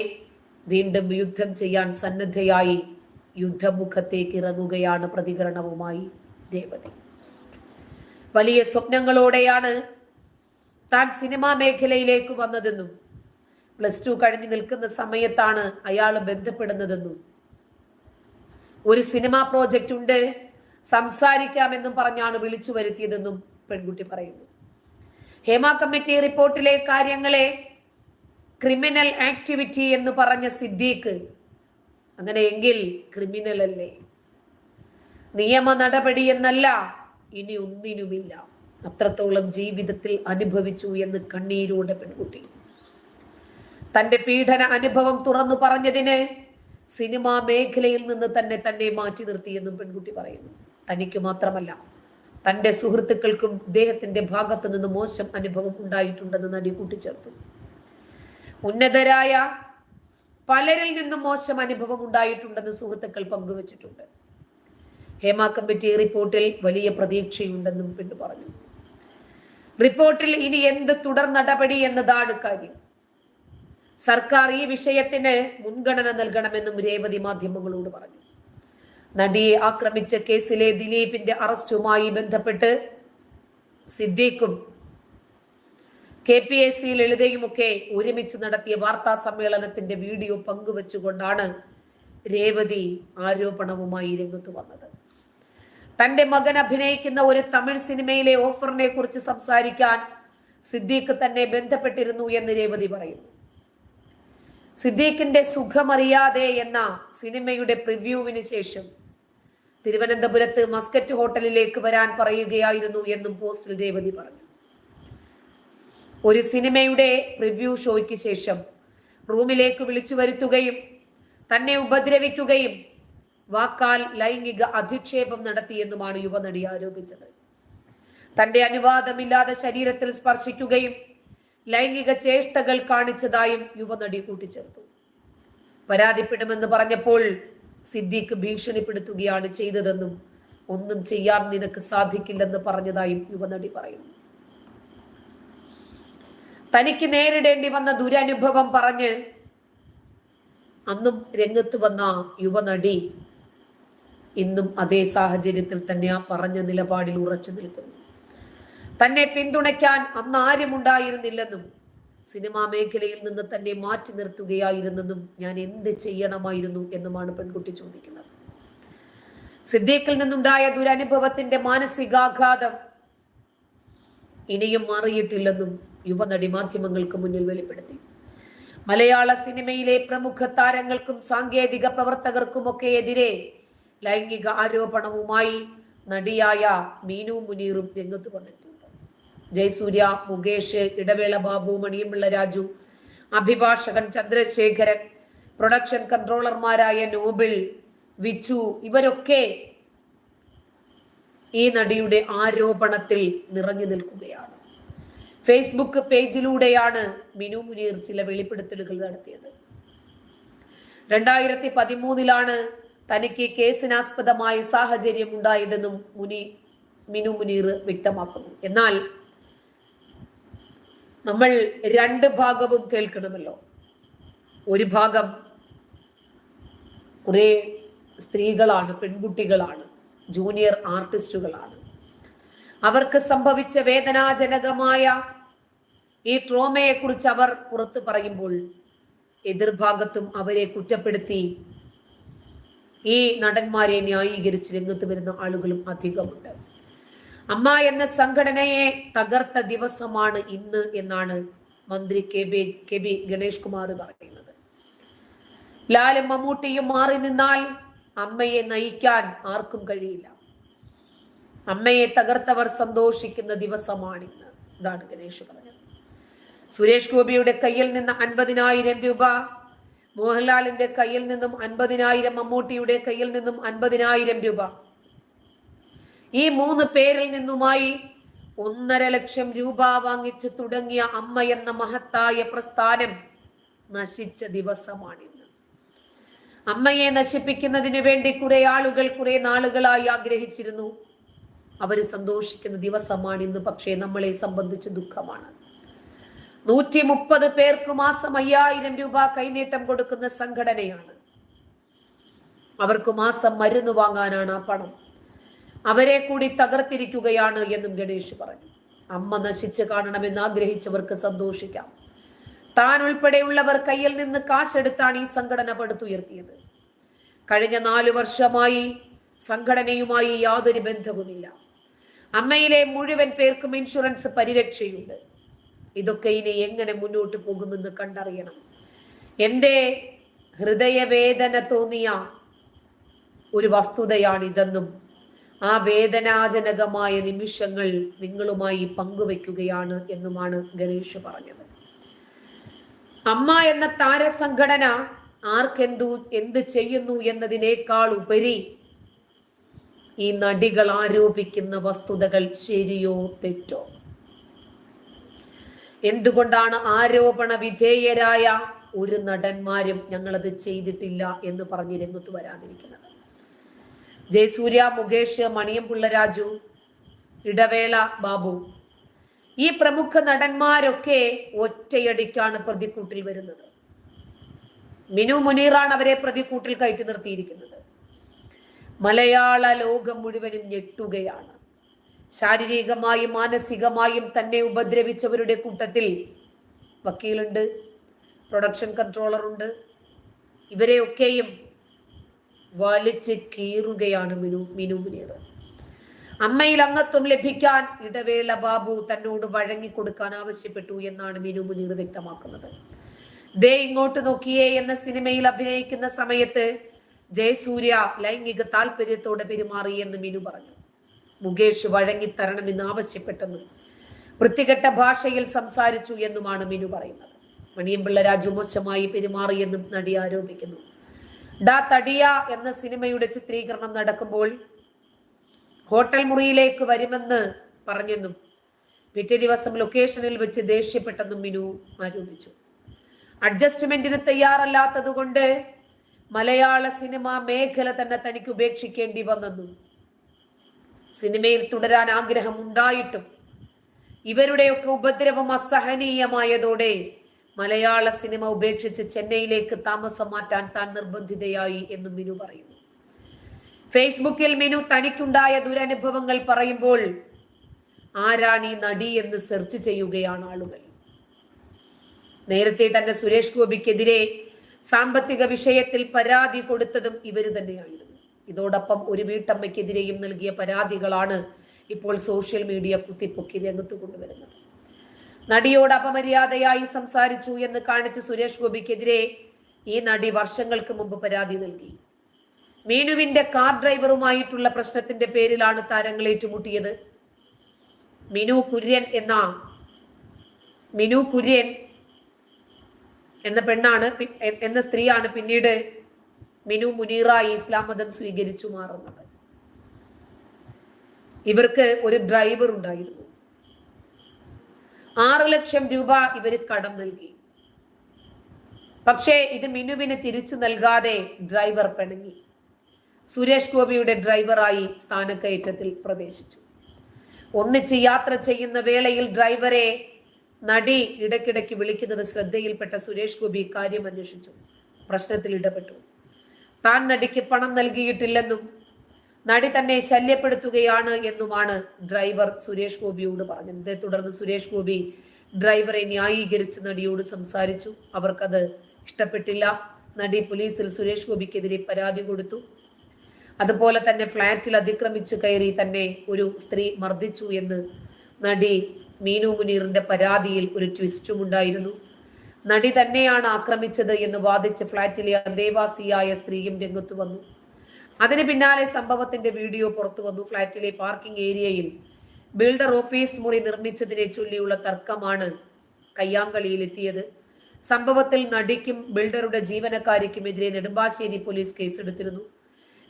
വീണ്ടും യുദ്ധം ചെയ്യാൻ സന്നദ്ധയായി യുദ്ധമുഖത്തേക്ക് ഇറങ്ങുകയാണ് പ്രതികരണവുമായി രേവതി. വലിയ സ്വപ്നങ്ങളോടെയാണ് താൻ സിനിമാ മേഖലയിലേക്ക് വന്നതെന്നും +2 കഴിഞ്ഞു നിൽക്കുന്ന സമയത്താണ് അയാൾ ബന്ധപ്പെടുന്നതെന്നും ഒരു സിനിമാ പ്രോജക്റ്റ് ഉണ്ട്, സംസാരിക്കാമെന്നും പറഞ്ഞാണ് വിളിച്ചു വരുത്തിയതെന്നും പെൺകുട്ടി പറയുന്നു. ഹേമ കമ്മിറ്റി റിപ്പോർട്ടിലെ കാര്യങ്ങളെ ക്രിമിനൽ ആക്ടിവിറ്റി എന്ന് പറഞ്ഞ സിദ്ദീഖ് അങ്ങനെയെങ്കിൽ ക്രിമിനൽ അല്ലേ? നിയമ നടപടി എന്നല്ല, ഇനി ഒന്നിനുമില്ല. അത്രത്തോളം ജീവിതത്തിൽ അനുഭവിച്ചു എന്ന് കണ്ണീരോടെ പെൺകുട്ടി തന്റെ പീഡന അനുഭവം തുറന്നു പറഞ്ഞതിന് സിനിമാ മേഖലയിൽ നിന്ന് തന്നെ മാറ്റി നിർത്തിയെന്നും പെൺകുട്ടി പറയുന്നു. തനിക്ക് മാത്രമല്ല, തന്റെ സുഹൃത്തുക്കൾക്കും ഇദ്ദേഹത്തിന്റെ ഭാഗത്തു നിന്ന് മോശം അനുഭവം ഉണ്ടായിട്ടുണ്ടെന്ന് നടി കൂട്ടിച്ചേർത്തു. ഉന്നതരായ പലരിൽ നിന്നും മോശം അനുഭവം ഉണ്ടായിട്ടുണ്ടെന്ന് സുഹൃത്തുക്കൾ പങ്കുവച്ചിട്ടുണ്ട്. ഹേമ കമ്മിറ്റി റിപ്പോർട്ടിൽ വലിയ പ്രതീക്ഷയുണ്ടെന്നും പെണ്ണു പറഞ്ഞു. റിപ്പോർട്ടിൽ ഇനി എന്ത് തുടർ നടപടി എന്നതാണ് കാര്യം. സർക്കാർ ഈ വിഷയത്തിന് മുൻഗണന നൽകണമെന്നും രേവതി മാധ്യമങ്ങളോട് പറഞ്ഞു. നടിയെ ആക്രമിച്ച കേസിലെ ദിലീപിന്റെ അറസ്റ്റുമായി ബന്ധപ്പെട്ട് സിദ്ദീഖും KPAC ലളിതയുമൊക്കെ ഒരുമിച്ച് നടത്തിയ വാർത്താ സമ്മേളനത്തിന്റെ വീഡിയോ പങ്കുവെച്ചുകൊണ്ടാണ് രേവതി ആരോപണവുമായി രംഗത്ത് വന്നത്. തന്റെ മകൻ അഭിനയിക്കുന്ന ഒരു തമിഴ് സിനിമയിലെ ഓഫറിനെ കുറിച്ച് സംസാരിക്കാൻ സിദ്ദീഖ് തന്നെ ബന്ധപ്പെട്ടിരുന്നു എന്ന് രേവതി പറയുന്നു. സിദ്ദീഖിന്റെ സുഖമറിയാതെ എന്ന സിനിമയുടെ പ്രിവ്യൂവിന് ശേഷം തിരുവനന്തപുരത്ത് മസ്കറ്റ് ഹോട്ടലിലേക്ക് വരാൻ പറയുകയായിരുന്നു എന്നും പോസ്റ്റിൽ രേവതി പറഞ്ഞു. ഒരു സിനിമയുടെ പ്രിവ്യൂ ഷോയ്ക്ക് ശേഷം റൂമിലേക്ക് വിളിച്ചു വരുത്തുകയും തന്നെ ഉപദ്രവിക്കുകയും വാക്കാൽ ലൈംഗിക അധിക്ഷേപം നടത്തിയെന്നുമാണ് യുവനടി ആരോപിച്ചത്. തന്റെ അനുവാദമില്ലാതെ ശരീരത്തിൽ സ്പർശിക്കുകയും ലൈംഗിക ചേഷ്ടകൾ കാണിച്ചതായും യുവനടി കൂട്ടിച്ചേർത്തു. പരാതിപ്പെടുമെന്ന് പറഞ്ഞപ്പോൾ സിദ്ദീഖ് ഭീഷണിപ്പെടുത്തുകയാണ് ചെയ്തതെന്നും ഒന്നും ചെയ്യാൻ നിനക്ക് സാധിക്കില്ലെന്ന് പറഞ്ഞതായും യുവനടി പറയുന്നു. തനിക്ക് നേരിടേണ്ടി വന്ന ദുരനുഭവം പറഞ്ഞ് അന്നും രംഗത്ത് വന്ന യുവനടി ഇന്നും അതേ സാഹചര്യത്തിൽ തന്നെ ആ പറഞ്ഞ നിലപാടിൽ ഉറച്ചു നിൽക്കുന്നു. തന്നെ പിന്തുണയ്ക്കാൻ അന്ന് ആരും ഉണ്ടായിരുന്നില്ലെന്നും സിനിമാ മേഖലയിൽ നിന്ന് തന്നെ മാറ്റി നിർത്തുകയായിരുന്നെന്നും ഞാൻ എന്ത് ചെയ്യണമായിരുന്നു എന്നുമാണ് പെൺകുട്ടി ചോദിക്കുന്നത്. സിദ്ദീഖിൽ നിന്നുണ്ടായ ദുരനുഭവത്തിന്റെ മാനസികാഘാതം ഇനിയും മാറിയിട്ടില്ലെന്നും യുവനടി മാധ്യമങ്ങൾക്ക് മുന്നിൽ വെളിപ്പെടുത്തി. മലയാള സിനിമയിലെ പ്രമുഖ താരങ്ങൾക്കും സാങ്കേതിക പ്രവർത്തകർക്കുമൊക്കെ എതിരെ ലൈംഗിക ആരോപണവുമായി നടിയായ മീനു മുനീറും രംഗത്ത് വന്നിട്ടുണ്ട്. ജയസൂര്യ, മുകേഷ്, ഇടവേള ബാബു, മണിയമ്പിള്ള രാജു, അഭിഭാഷകൻ ചന്ദ്രശേഖരൻ, പ്രൊഡക്ഷൻ കൺട്രോളർമാരായ നോബിൾ, വിച്ചു ഇവരൊക്കെ ഈ നടിയുടെ ആരോപണത്തിൽ നിറഞ്ഞു നിൽക്കുകയാണ്. ഫേസ്ബുക്ക് പേജിലൂടെയാണ് മിനു മുനീർ ചില വെളിപ്പെടുത്തലുകൾ നടത്തിയത്. 2013 തനിക്ക് കേസിനാസ്പദമായ സാഹചര്യം ഉണ്ടായതെന്നും മിനു മുനീർ വ്യക്തമാക്കുന്നു. എന്നാൽ നമ്മൾ രണ്ട് ഭാഗവും കേൾക്കണമല്ലോ. ഒരു ഭാഗം കുറെ സ്ത്രീകളാണ്, പെൺകുട്ടികളാണ്, ജൂനിയർ ആർട്ടിസ്റ്റുകളാണ്. അവർക്ക് സംഭവിച്ച വേദനാജനകമായ ഈ ട്രോമയെ കുറിച്ച് അവർ പുറത്തു പറയുമ്പോൾ എതിർഭാഗത്തും അവരെ കുറ്റപ്പെടുത്തി ഈ നടന്മാരെ ന്യായീകരിച്ച് രംഗത്ത് വരുന്ന ആളുകളും അധികമുണ്ട്. അമ്മ എന്ന സംഘടനയെ തകർത്ത ദിവസമാണ് ഇന്ന് എന്നാണ് മന്ത്രി കെ ബി ഗണേഷ് കുമാർ പറയുന്നത്. ലാലും മമ്മൂട്ടിയും മാറി നിന്നാൽ അമ്മയെ നയിക്കാൻ ആർക്കും കഴിയില്ല. അമ്മയെ തകർത്തവർ സന്തോഷിക്കുന്ന ദിവസമാണിന്ന്. ഇതാണ് ഗണേഷ് പറഞ്ഞത്. സുരേഷ് ഗോപിയുടെ കയ്യിൽ നിന്ന് 50,000 രൂപ, മോഹൻലാലിന്റെ കയ്യിൽ നിന്നും 50,000, മമ്മൂട്ടിയുടെ കയ്യിൽ നിന്നും 50,000 രൂപ, ഈ 3 പേരിൽ നിന്നുമായി 1.5 ലക്ഷം രൂപ വാങ്ങിച്ചു തുടങ്ങിയ അമ്മ എന്ന മഹത്തായ പ്രസ്ഥാനം നശിച്ച ദിവസമാണിന്ന്. അമ്മയെ നശിപ്പിക്കുന്നതിന് വേണ്ടി കുറെ ആളുകൾ കുറെ നാളുകളായി ആഗ്രഹിച്ചിരുന്നു. അവര് സന്തോഷിക്കുന്ന ദിവസമാണിന്ന്. പക്ഷേ നമ്മളെ സംബന്ധിച്ച് ദുഃഖമാണ്. 130 പേർക്ക് മാസം 5,000 രൂപ കൈനീട്ടം കൊടുക്കുന്ന സംഘടനയാണ്. അവർക്ക് മാസം മരുന്ന് വാങ്ങാനാണ് ആ പണം. അവരെ കൂടി തകർത്തിരിക്കുകയാണ് എന്നും ഗണേഷ് പറഞ്ഞു. അമ്മ നശിച്ച് കാണണമെന്ന് ആഗ്രഹിച്ചവർക്ക് സന്തോഷിക്കാം. താൻ ഉൾപ്പെടെയുള്ളവർ കയ്യിൽ നിന്ന് കാശെടുത്താണ് ഈ സംഘടന പടുത്തുയർത്തിയത്. കഴിഞ്ഞ 4 വർഷമായി സംഘടനയുമായി യാതൊരു ബന്ധവുമില്ല. അമ്മയിലെ മുഴുവൻ പേർക്കും ഇൻഷുറൻസ് പരിരക്ഷയുണ്ട്. ഇതൊക്കെ ഇനി എങ്ങനെ മുന്നോട്ട് പോകുമെന്ന് കണ്ടറിയണം. എൻ്റെ ഹൃദയവേദന തോന്നിയ ഒരു വസ്തുതയാണിതെന്നും ആ വേദനാജനകമായ നിമിഷങ്ങൾ നിങ്ങളുമായി പങ്കുവെക്കുകയാണ് എന്നുമാണ് ഗണേഷ് പറഞ്ഞത്. അമ്മ എന്ന താരസംഘടന എന്ത് ചെയ്യുന്നു എന്നതിനേക്കാൾ ഉപരി ഈ നടികൾ ആരോപിക്കുന്ന വസ്തുതകൾ ശരിയോ തെറ്റോ? എന്തുകൊണ്ടാണ് ആരോപണ വിധേയരായ ഒരു നടന്മാരും ഞങ്ങളത് ചെയ്തിട്ടില്ല എന്ന് പറഞ്ഞ് രംഗത്ത് വരാതിരിക്കുന്നത്? ജയസൂര്യ, മുകേഷ്, മണിയംപിള്ള രാജു, ഇടവേള ബാബു, ഈ പ്രമുഖ നടന്മാരൊക്കെ ഒറ്റയടിക്കാണ് പ്രതിക്കൂട്ടിൽ വരുന്നത്. മിനു മുനീറാണ് അവരെ പ്രതിക്കൂട്ടിൽ കയറ്റി നിർത്തിയിരിക്കുന്നത്. മലയാള ലോകം മുഴുവനും ഞെട്ടുകയാണ്. ശാരീരികമായും മാനസികമായും തന്നെ ഉപദ്രവിച്ചവരുടെ കൂട്ടത്തിൽ വക്കീലുണ്ട്, പ്രൊഡക്ഷൻ കൺട്രോളർ ഉണ്ട്. ഇവരെയൊക്കെയും വലിച്ച് കീറുകയാണ് മിനു മുനീർ. അമ്മയിൽ അംഗത്വം ലഭിക്കാൻ ഇടവേള ബാബു തന്നോട് വഴങ്ങിക്കൊടുക്കാൻ ആവശ്യപ്പെട്ടു എന്നാണ് മിനു മുനീർ വ്യക്തമാക്കുന്നത്. ദേ ഇങ്ങോട്ട് നോക്കിയേ എന്ന സിനിമയിൽ അഭിനയിക്കുന്ന സമയത്ത് ജയസൂര്യ ലൈംഗിക താല്പര്യത്തോടെ പെരുമാറി എന്ന് മിനു പറഞ്ഞു. മുകേഷ് വഴങ്ങിത്തരണമെന്ന് ആവശ്യപ്പെട്ടെന്നും വൃത്തികെട്ട ഭാഷയിൽ സംസാരിച്ചു എന്നുമാണ് മിനു പറയുന്നത്. മണിയംപിള്ള രാജു മോശമായി പെരുമാറിയെന്നും നടി ആരോപിക്കുന്നു. ഡാ തടിയ എന്ന സിനിമയുടെ ചിത്രീകരണം നടക്കുമ്പോൾ ഹോട്ടൽ മുറിയിലേക്ക് വരുമെന്ന് പറഞ്ഞെന്നും പിറ്റേ ദിവസം ലൊക്കേഷനിൽ വെച്ച് ദേഷ്യപ്പെട്ടെന്നും മിനു ആരോപിച്ചു. അഡ്ജസ്റ്റ്മെന്റിന് തയ്യാറല്ലാത്തത് കൊണ്ട് മലയാള സിനിമ മേഖല തന്നെ തനിക്ക് ഉപേക്ഷിക്കേണ്ടി വന്നെന്നും സിനിമയിൽ തുടരാൻ ആഗ്രഹം ഉണ്ടായിട്ടും ഇവരുടെയൊക്കെ ഉപദ്രവം അസഹനീയമായതോടെ മലയാള സിനിമ ഉപേക്ഷിച്ച് ചെന്നൈയിലേക്ക് താമസം മാറ്റാൻ താൻ നിർബന്ധിതയായി എന്നും മിനു പറയുന്നു. ഫേസ്ബുക്കിൽ മിനു തനിക്കുണ്ടായ ദുരനുഭവങ്ങൾ പറയുമ്പോൾ ആരാണ് ഈ നടി എന്ന് സെർച്ച് ചെയ്യുകയാണ് ആളുകൾ. നേരത്തെ തന്നെ സുരേഷ് ഗോപിക്കെതിരെ സാമ്പത്തിക വിഷയത്തിൽ പരാതി കൊടുത്തതും ഇവര് തന്നെയായിരുന്നു. ഇതോടൊപ്പം ഒരു വീട്ടമ്മയ്ക്കെതിരെയും നൽകിയ പരാതികളാണ് ഇപ്പോൾ സോഷ്യൽ മീഡിയ കുത്തിപ്പൊക്കി രംഗത്ത് കൊണ്ടുവരുന്നത്. നടിയോട് അപമര്യാദയായി സംസാരിച്ചു എന്ന് കാണിച്ച് സുരേഷ് ഗോപിക്കെതിരെ ഈ നടി വർഷങ്ങൾക്ക് മുമ്പ് പരാതി നൽകി. മീനുവിന്റെ കാർ ഡ്രൈവറുമായിട്ടുള്ള പ്രശ്നത്തിന്റെ പേരിലാണ് താരങ്ങൾ ഏറ്റുമുട്ടിയത്. മിനു കുര്യൻ എന്ന പെണ്ണാണ് എന്ന സ്ത്രീയാണ് പിന്നീട് മിനു മുനീറായി ഇസ്ലാം മതം സ്വീകരിച്ചു മാറുന്നത്. ഇവർക്ക് ഒരു ഡ്രൈവർ ഉണ്ടായിരുന്നു. 6 ലക്ഷം രൂപ ഇവര് കടം നൽകി. പക്ഷേ ഇത് മിനുവിന് തിരിച്ചു നൽകാതെ ഡ്രൈവർ പിണങ്ങി. സുരേഷ് ഗോപിയുടെ ഡ്രൈവറായി സ്ഥാനക്കയറ്റത്തിൽ പ്രവേശിച്ചു. ഒന്നിച്ച് യാത്ര ചെയ്യുന്ന വേളയിൽ ഡ്രൈവറെ നടി ഇടയ്ക്കിടയ്ക്ക് വിളിക്കുന്നത് ശ്രദ്ധയിൽപ്പെട്ട സുരേഷ് ഗോപി കാര്യം അന്വേഷിച്ചു. പ്രശ്നത്തിൽ ഇടപെട്ടു. താൻ നടിക്ക് പണം നൽകിയിട്ടില്ലെന്നും നടി തന്നെ ശല്യപ്പെടുത്തുകയാണ് എന്നുമാണ് ഡ്രൈവർ സുരേഷ് ഗോപിയോട് പറഞ്ഞത്. ഇതേ തുടർന്ന് സുരേഷ് ഗോപി ഡ്രൈവറെ ന്യായീകരിച്ച് നടിയോട് സംസാരിച്ചു. അവർക്കത് ഇഷ്ടപ്പെട്ടില്ല. നടി പോലീസിൽ സുരേഷ് ഗോപിക്കെതിരെ പരാതി കൊടുത്തു. അതുപോലെ തന്നെ ഫ്ളാറ്റിൽ അതിക്രമിച്ച് കയറി തന്നെ ഒരു സ്ത്രീ മർദ്ദിച്ചു എന്ന് നടി മീനു മുനീറിന്റെ പരാതിയിൽ ഒരു ട്വിസ്റ്റും ഉണ്ടായിരുന്നു. നടി തന്നെയാണ് ആക്രമിച്ചത് എന്ന് വാദിച്ച് ഫ്ളാറ്റിലെ അന്തേവാസിയായ സ്ത്രീയും രംഗത്തു വന്നു. അതിന് പിന്നാലെ സംഭവത്തിന്റെ വീഡിയോ പുറത്തു വന്നു. ഫ്ളാറ്റിലെ പാർക്കിംഗ് ഏരിയയിൽ ബിൽഡർ ഓഫീസ് മുറി നിർമ്മിച്ചതിനെ ചൊല്ലിയുള്ള തർക്കമാണ് കയ്യാങ്കളിയിലെത്തിയത്. സംഭവത്തിൽ നടിക്കും ബിൽഡറുടെ ജീവനക്കാരിക്കുമെതിരെ നെടുമ്പാശ്ശേരി പോലീസ് കേസെടുത്തിരുന്നു.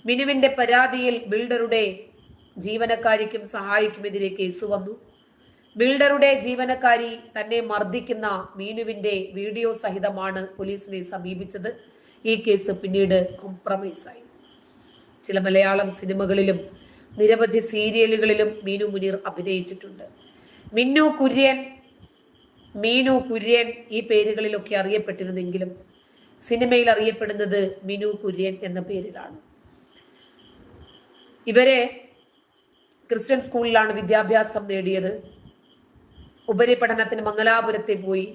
മിനുവിന്റെ പരാതിയിൽ ബിൽഡറുടെ ജീവനക്കാരിക്കും സഹായിക്കുമെതിരെ കേസ് വന്നു. ബിൽഡറുടെ ജീവനക്കാരി തന്നെ മർദ്ദിക്കുന്ന മീനുവിന്റെ വീഡിയോ സഹിതമാണ് പോലീസിനെ സമീപിച്ചത്. ഈ കേസ് പിന്നീട് കോംപ്രമൈസായി. ചില മലയാളം സിനിമകളിലും നിരവധി സീരിയലുകളിലും മീനു മുനീർ അഭിനയിച്ചിട്ടുണ്ട്. മീനു കുര്യൻ ഈ പേരുകളിലൊക്കെ അറിയപ്പെട്ടിരുന്നെങ്കിലും സിനിമയിൽ അറിയപ്പെടുന്നത് മിനു കുര്യൻ എന്ന പേരിലാണ്. ഇവരെ ക്രിസ്ത്യൻ സ്കൂളിലാണ് വിദ്യാഭ്യാസം നേടിയത്. ഉപരിപഠനത്തിന് മംഗലാപുരത്തിൽ പോയി.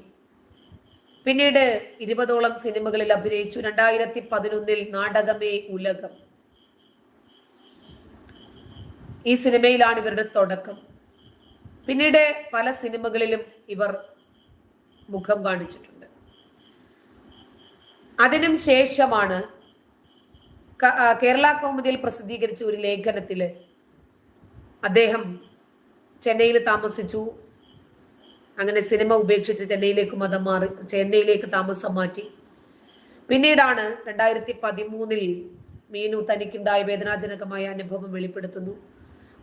പിന്നീട് 20ഓളം സിനിമകളിൽ അഭിനയിച്ചു. 2011 നാടകമേ ഉലകം, ഈ സിനിമയിലാണ് ഇവരുടെ തുടക്കം. പിന്നീട് പല സിനിമകളിലും ഇവർ മുഖം കാണിച്ചിട്ടുണ്ട്. അതിനും ശേഷമാണ് കേരള കൗമുദിയിൽ പ്രസിദ്ധീകരിച്ച ഒരു ലേഖനത്തിൽ അദ്ദേഹം ചെന്നൈയിൽ താമസിച്ചു. അങ്ങനെ സിനിമ ഉപേക്ഷിച്ച് ചെന്നൈയിലേക്ക് താമസം മാറ്റി. പിന്നീടാണ് 2013 മീനു തനിക്കുണ്ടായ വേദനാജനകമായ അനുഭവം വെളിപ്പെടുത്തുന്നു.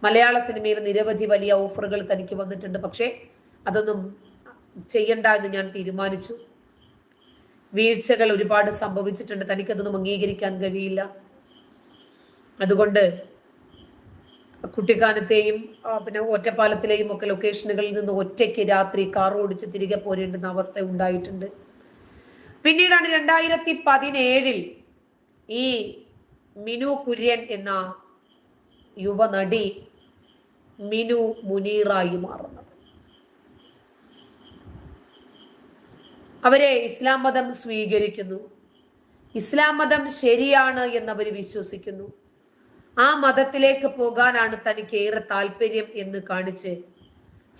മലയാള സിനിമയിൽ നിരവധി വലിയ ഓഫറുകൾ തനിക്ക് വന്നിട്ടുണ്ട്, പക്ഷേ അതൊന്നും ചെയ്യണ്ട എന്ന് ഞാൻ തീരുമാനിച്ചു. വീഴ്ചകൾ ഒരുപാട് സംഭവിച്ചിട്ടുണ്ട്, തനിക്കതൊന്നും അംഗീകരിക്കാൻ കഴിയില്ല. അതുകൊണ്ട് കുട്ടിക്കാനത്തെയും പിന്നെ ഒറ്റപ്പാലത്തിലെയും ഒക്കെ ലൊക്കേഷനുകളിൽ നിന്ന് ഒറ്റയ്ക്ക് രാത്രി കാർ ഓടിച്ച് തിരികെ പോരേണ്ടുന്ന അവസ്ഥ ഉണ്ടായിട്ടുണ്ട്. പിന്നീടാണ് 2017 ഈ മിനു കുര്യൻ എന്ന യുവനടി മിനു മുനീറായി മാറുന്നത്. അവരെ ഇസ്ലാം മതം സ്വീകരിക്കുന്നു. ഇസ്ലാം മതം ശരിയാണ് എന്നവർ വിശ്വസിക്കുന്നു. ആ മതത്തിലേക്ക് പോകാനാണ് തനിക്ക് ഏറെ താല്പര്യം എന്ന് കാണിച്ച്